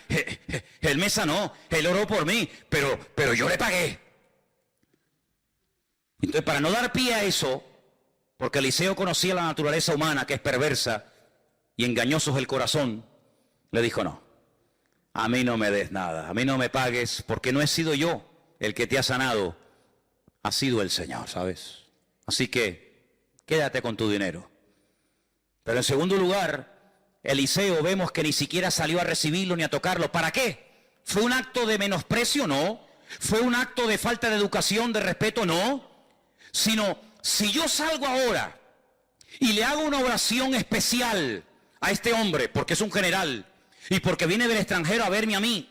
él me sanó, él oró por mí, pero yo le pagué. Entonces, para no dar pie a eso, porque Eliseo conocía la naturaleza humana, que es perversa, y engañoso es el corazón, le dijo, no, a mí no me des nada, a mí no me pagues, porque no he sido yo el que te ha sanado, ha sido el Señor, ¿sabes? Así que, quédate con tu dinero. Pero en segundo lugar, Eliseo vemos que ni siquiera salió a recibirlo ni a tocarlo. ¿Para qué? ¿Fue un acto de menosprecio? No. ¿Fue un acto de falta de educación, de respeto? No. Sino, si yo salgo ahora y le hago una oración especial a este hombre, porque es un general y porque viene del extranjero a verme a mí,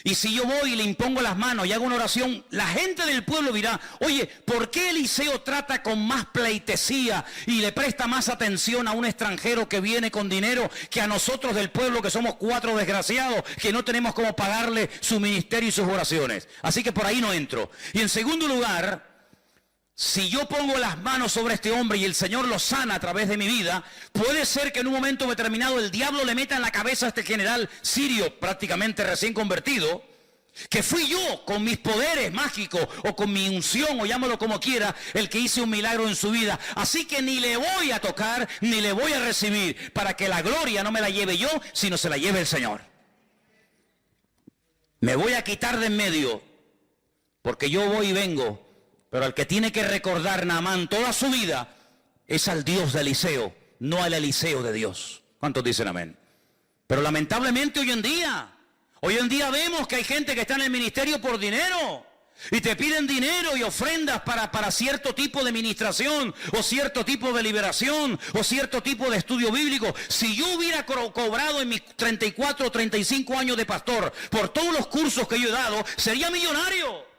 y si yo voy y le impongo las manos y hago una oración, la gente del pueblo dirá, oye, ¿por qué Eliseo trata con más pleitesía y le presta más atención a un extranjero que viene con dinero que a nosotros del pueblo, que somos 4 desgraciados, que no tenemos cómo pagarle su ministerio y sus oraciones? Así que por ahí no entro. Y en segundo lugar, si yo pongo las manos sobre este hombre y el Señor lo sana a través de mi vida, puede ser que en un momento determinado el diablo le meta en la cabeza a este general sirio prácticamente recién convertido, que fui yo con mis poderes mágicos o con mi unción o llámalo como quiera, el que hice un milagro en su vida. Así que ni le voy a tocar ni le voy a recibir, para que la gloria no me la lleve yo, sino se la lleve el Señor. Me voy a quitar de en medio, porque yo voy y vengo. Pero al que tiene que recordar Naamán toda su vida es al Dios de Eliseo, no al Eliseo de Dios. ¿Cuántos dicen amén? Pero lamentablemente hoy en día vemos que hay gente que está en el ministerio por dinero. Y te piden dinero y ofrendas para cierto tipo de ministración, o cierto tipo de liberación, o cierto tipo de estudio bíblico. Si yo hubiera cobrado en mis 34 o 35 años de pastor por todos los cursos que yo he dado, sería millonario.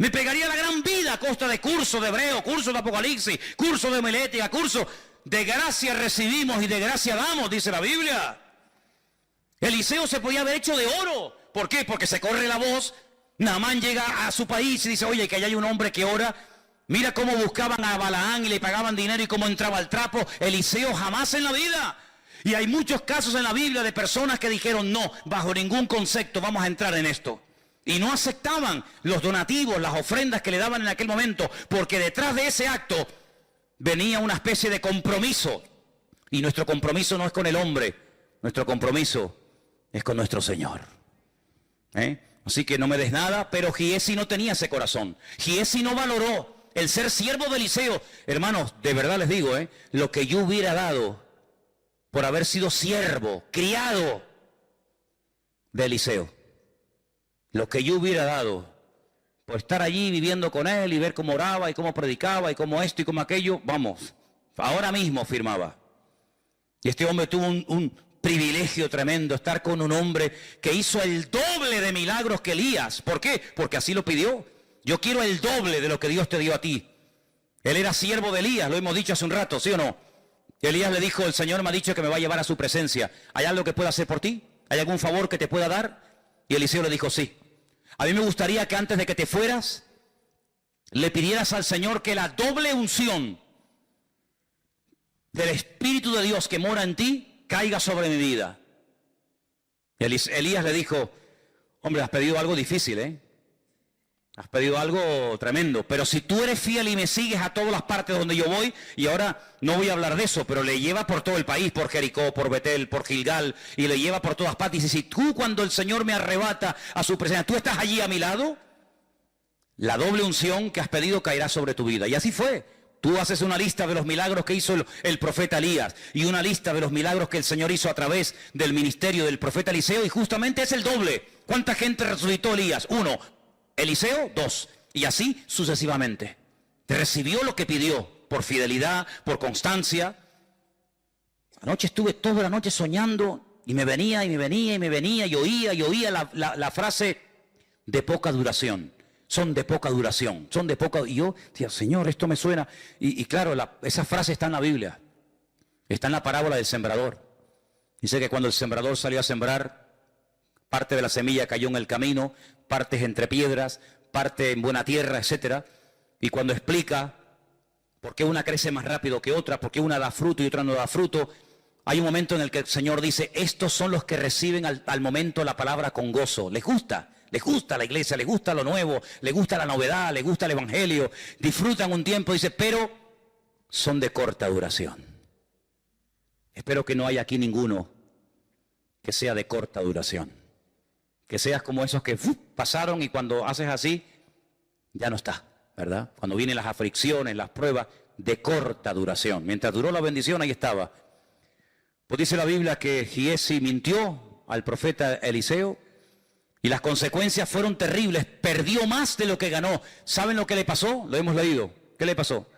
Me pegaría la gran vida a costa de cursos de hebreo, cursos de apocalipsis, cursos de homilética, cursos de gracia recibimos y de gracia damos, dice la Biblia. Eliseo se podía haber hecho de oro. ¿Por qué? Porque se corre la voz. Naamán llega a su país y dice, oye, que allá hay un hombre que ora. Mira cómo buscaban a Balaán y le pagaban dinero y cómo entraba al trapo. Eliseo jamás en la vida. Y hay muchos casos en la Biblia de personas que dijeron, no, bajo ningún concepto vamos a entrar en esto. Y no aceptaban los donativos, las ofrendas que le daban en aquel momento, porque detrás de ese acto venía una especie de compromiso. Y nuestro compromiso no es con el hombre, nuestro compromiso es con nuestro Señor. Así que no me des nada, pero Giesi no tenía ese corazón. Giesi no valoró el ser siervo de Eliseo. Hermanos, de verdad les digo, lo que yo hubiera dado por haber sido siervo, criado de Eliseo. Lo que yo hubiera dado por estar allí viviendo con él y ver cómo oraba y cómo predicaba y cómo esto y cómo aquello, vamos, ahora mismo firmaba. Y este hombre tuvo un privilegio tremendo, estar con un hombre que hizo el doble de milagros que Elías. ¿Por qué? Porque así lo pidió. Yo quiero el doble de lo que Dios te dio a ti. Él era siervo de Elías, lo hemos dicho hace un rato, ¿sí o no? Elías le dijo, el Señor me ha dicho que me va a llevar a su presencia. ¿Hay algo que pueda hacer por ti? ¿Hay algún favor que te pueda dar? Y Eliseo le dijo, sí. A mí me gustaría que antes de que te fueras, le pidieras al Señor que la doble unción del Espíritu de Dios que mora en ti, caiga sobre mi vida. Elías le dijo, hombre, has pedido algo difícil, has pedido algo tremendo, pero si tú eres fiel y me sigues a todas las partes donde yo voy, y ahora no voy a hablar de eso, pero le lleva por todo el país, por Jericó, por Betel, por Gilgal, y le lleva por todas partes, y dice, si tú cuando el Señor me arrebata a su presencia, tú estás allí a mi lado, la doble unción que has pedido caerá sobre tu vida. Y así fue. Tú haces una lista de los milagros que hizo el profeta Elías y una lista de los milagros que el Señor hizo a través del ministerio del profeta Eliseo, y justamente es el doble. ¿Cuánta gente resucitó Elías? 1. Eliseo, 2. Y así sucesivamente. Recibió lo que pidió por fidelidad, por constancia. Anoche estuve toda la noche soñando y me venía y oía la frase de poca duración. Son de poca duración, son de poca... Y yo decía, Señor, esto me suena. Y claro, esa frase está en la Biblia. Está en la parábola del sembrador. Dice que cuando el sembrador salió a sembrar, parte de la semilla cayó en el camino, partes entre piedras, parte en buena tierra, etc. Y cuando explica por qué una crece más rápido que otra, por qué una da fruto y otra no da fruto, hay un momento en el que el Señor dice, estos son los que reciben al momento la palabra con gozo. Les gusta la iglesia, les gusta lo nuevo, les gusta la novedad, les gusta el evangelio, disfrutan un tiempo, dice, pero son de corta duración. Espero que no haya aquí ninguno que sea de corta duración. Que seas como esos que pasaron y cuando haces así, ya no está, ¿verdad? Cuando vienen las aflicciones, las pruebas, de corta duración. Mientras duró la bendición, ahí estaba. Pues dice la Biblia que Giesi mintió al profeta Eliseo y las consecuencias fueron terribles. Perdió más de lo que ganó. ¿Saben lo que le pasó? Lo hemos leído. ¿Qué le pasó?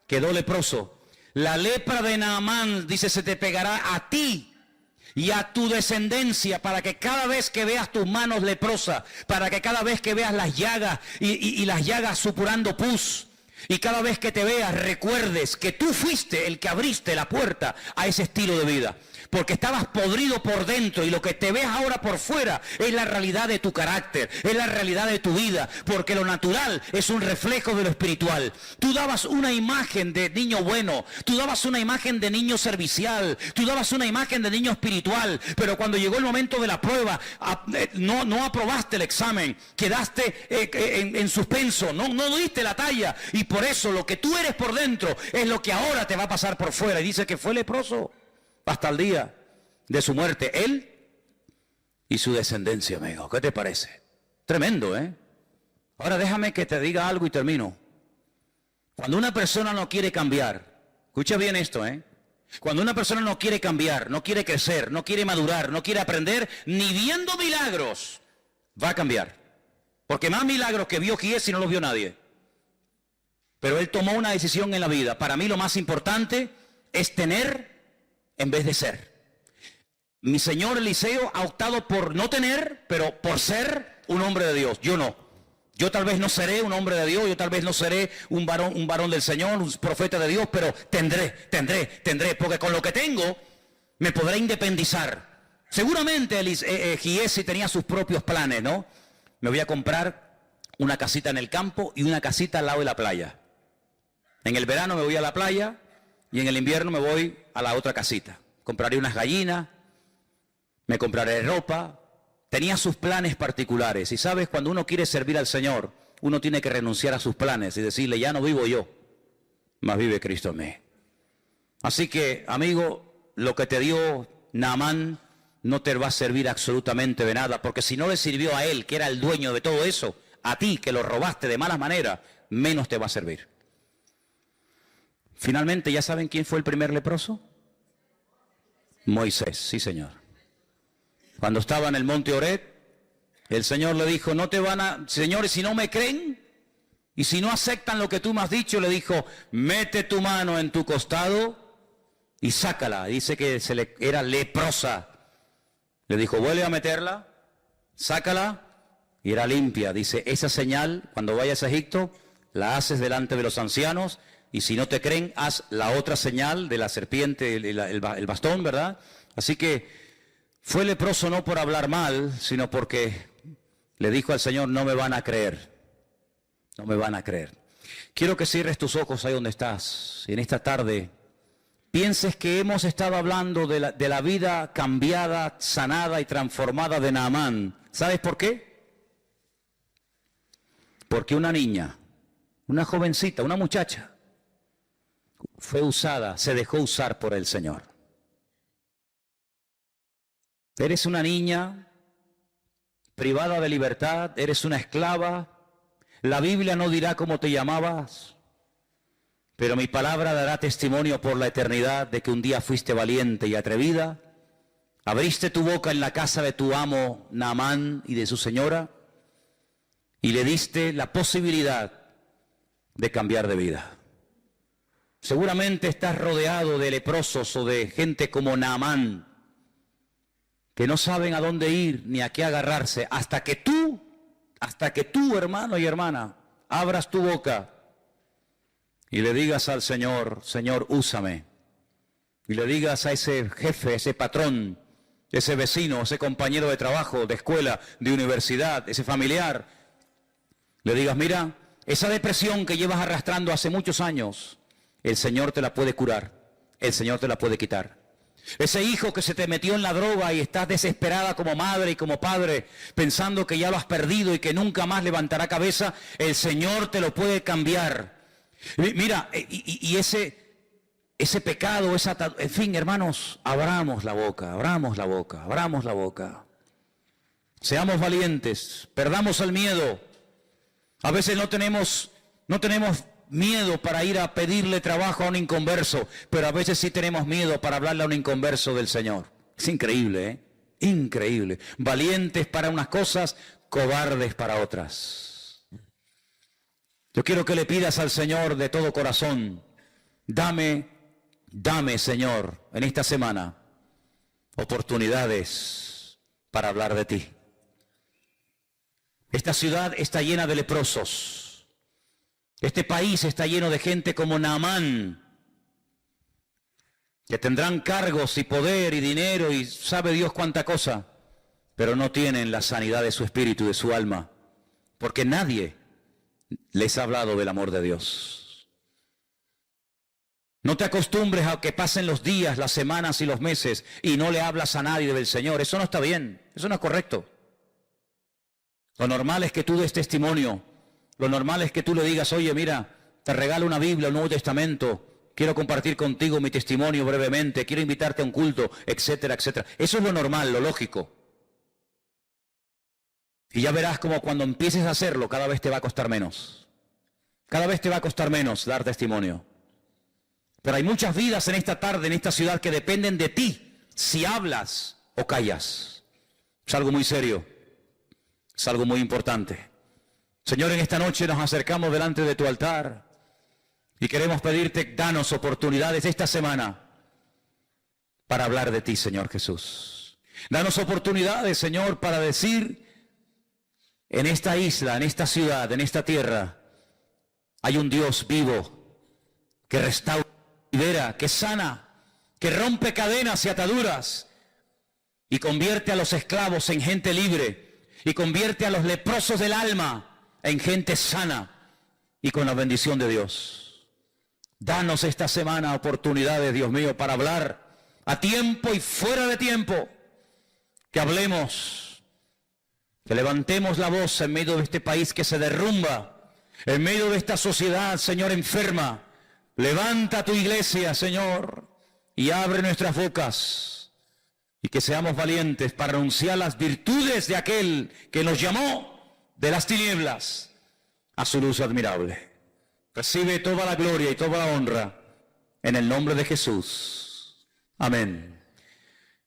Quedó leproso. La lepra de Naamán, dice, se te pegará a ti y a tu descendencia, para que cada vez que veas tus manos leprosas, para que cada vez que veas las llagas y las llagas supurando pus, y cada vez que te veas recuerdes que tú fuiste el que abriste la puerta a ese estilo de vida. Porque estabas podrido por dentro y lo que te ves ahora por fuera es la realidad de tu carácter, es la realidad de tu vida, porque lo natural es un reflejo de lo espiritual. Tú dabas una imagen de niño bueno, tú dabas una imagen de niño servicial, tú dabas una imagen de niño espiritual, pero cuando llegó el momento de la prueba, no aprobaste el examen, quedaste en suspenso, no diste la talla, y por eso lo que tú eres por dentro es lo que ahora te va a pasar por fuera. Y dice que fue leproso hasta el día de su muerte, él y su descendencia, amigo. ¿Qué te parece? Tremendo, ¿eh? Ahora déjame que te diga algo y termino. Cuando una persona no quiere cambiar, escucha bien esto, ¿eh? Cuando una persona no quiere cambiar, no quiere crecer, no quiere madurar, no quiere aprender, ni viendo milagros, va a cambiar. Porque más milagros que vio Giesi no los vio nadie. Pero él tomó una decisión en la vida. Para mí lo más importante es tener en vez de ser. Mi señor Eliseo ha optado por no tener, pero por ser un hombre de Dios. Yo no. Yo tal vez no seré un hombre de Dios, yo tal vez no seré un varón del Señor, un profeta de Dios, pero tendré, porque con lo que tengo me podré independizar. Seguramente Giesi tenía sus propios planes, ¿no? Me voy a comprar una casita en el campo y una casita al lado de la playa. En el verano me voy a la playa y en el invierno me voy a la otra casita. Compraré unas gallinas, me compraré ropa. Tenía sus planes particulares. Y sabes, cuando uno quiere servir al Señor, uno tiene que renunciar a sus planes y decirle, ya no vivo yo, mas vive Cristo en mí. Así que, amigo, lo que te dio Naamán no te va a servir absolutamente de nada, porque si no le sirvió a él, que era el dueño de todo eso, a ti, que lo robaste de mala manera, menos te va a servir. Finalmente, ¿ya saben quién fue el primer leproso? Moisés, sí señor. Cuando estaba en el monte Horeb, el Señor le dijo, no te van a... Señores, si no me creen, y si no aceptan lo que tú me has dicho, le dijo, mete tu mano en tu costado y sácala. Dice que era leprosa. Le dijo, vuelve a meterla, sácala, y era limpia. Dice, esa señal, cuando vayas a Egipto, la haces delante de los ancianos, y si no te creen, haz la otra señal de la serpiente, el bastón, ¿verdad? Así que fue leproso no por hablar mal, sino porque le dijo al Señor, no me van a creer, no me van a creer. Quiero que cierres tus ojos ahí donde estás, y en esta tarde pienses que hemos estado hablando de la vida cambiada, sanada y transformada de Naamán. ¿Sabes por qué? Porque una niña, una jovencita, una muchacha, fue usada, se dejó usar por el Señor. Eres una niña privada de libertad, eres una esclava. La Biblia no dirá cómo te llamabas, pero mi palabra dará testimonio por la eternidad de que un día fuiste valiente y atrevida. Abriste tu boca en la casa de tu amo Naamán y de su señora y le diste la posibilidad de cambiar de vida. Seguramente estás rodeado de leprosos o de gente como Naamán que no saben a dónde ir ni a qué agarrarse hasta que tú, hermano y hermana, abras tu boca y le digas al Señor, Señor, úsame. Y le digas a ese jefe, ese patrón, ese vecino, ese compañero de trabajo, de escuela, de universidad, ese familiar, le digas, mira, esa depresión que llevas arrastrando hace muchos años, el Señor te la puede curar, el Señor te la puede quitar. Ese hijo que se te metió en la droga y estás desesperada como madre y como padre, pensando que ya lo has perdido y que nunca más levantará cabeza, el Señor te lo puede cambiar. Mira, y ese pecado, en fin, hermanos, abramos la boca, abramos la boca, abramos la boca. Seamos valientes, perdamos el miedo. A veces no tenemos miedo para ir a pedirle trabajo a un inconverso, pero a veces sí tenemos miedo para hablarle a un inconverso del Señor. Es increíble, ¿eh? Increíble. Valientes para unas cosas, cobardes para otras. Yo quiero que le pidas al Señor de todo corazón, dame, Señor, en esta semana, oportunidades para hablar de ti. Esta ciudad está llena de leprosos. Este país está lleno de gente como Naamán, que tendrán cargos y poder y dinero y sabe Dios cuánta cosa, pero no tienen la sanidad de su espíritu y de su alma, porque nadie les ha hablado del amor de Dios. No te acostumbres a que pasen los días, las semanas y los meses y no le hablas a nadie del Señor. Eso no está bien, eso no es correcto. Lo normal es que tú des testimonio. Lo normal es que tú le digas, oye, mira, te regalo una Biblia, un Nuevo Testamento, quiero compartir contigo mi testimonio brevemente, quiero invitarte a un culto, etcétera, etcétera. Eso es lo normal, lo lógico. Y ya verás como cuando empieces a hacerlo, cada vez te va a costar menos. Cada vez te va a costar menos dar testimonio. Pero hay muchas vidas en esta tarde, en esta ciudad, que dependen de ti, si hablas o callas. Es algo muy serio, es algo muy importante. Señor, en esta noche nos acercamos delante de tu altar y queremos pedirte, danos oportunidades esta semana para hablar de ti, Señor Jesús. Danos oportunidades, Señor, para decir en esta isla, en esta ciudad, en esta tierra, hay un Dios vivo que restaura, que libera, que sana, que rompe cadenas y ataduras y convierte a los esclavos en gente libre y convierte a los leprosos del alma en gente sana y con la bendición de Dios. Danos esta semana oportunidades, Dios mío, para hablar a tiempo y fuera de tiempo, que hablemos, que levantemos la voz en medio de este país que se derrumba, en medio de esta sociedad, Señor, enferma. Levanta tu iglesia, Señor, y abre nuestras bocas, y que seamos valientes para anunciar las virtudes de aquel que nos llamó de las tinieblas a su luz admirable. Recibe toda la gloria y toda la honra en el nombre de Jesús. Amén.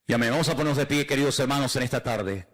Y amén. Vamos a ponernos de pie, queridos hermanos, en esta tarde.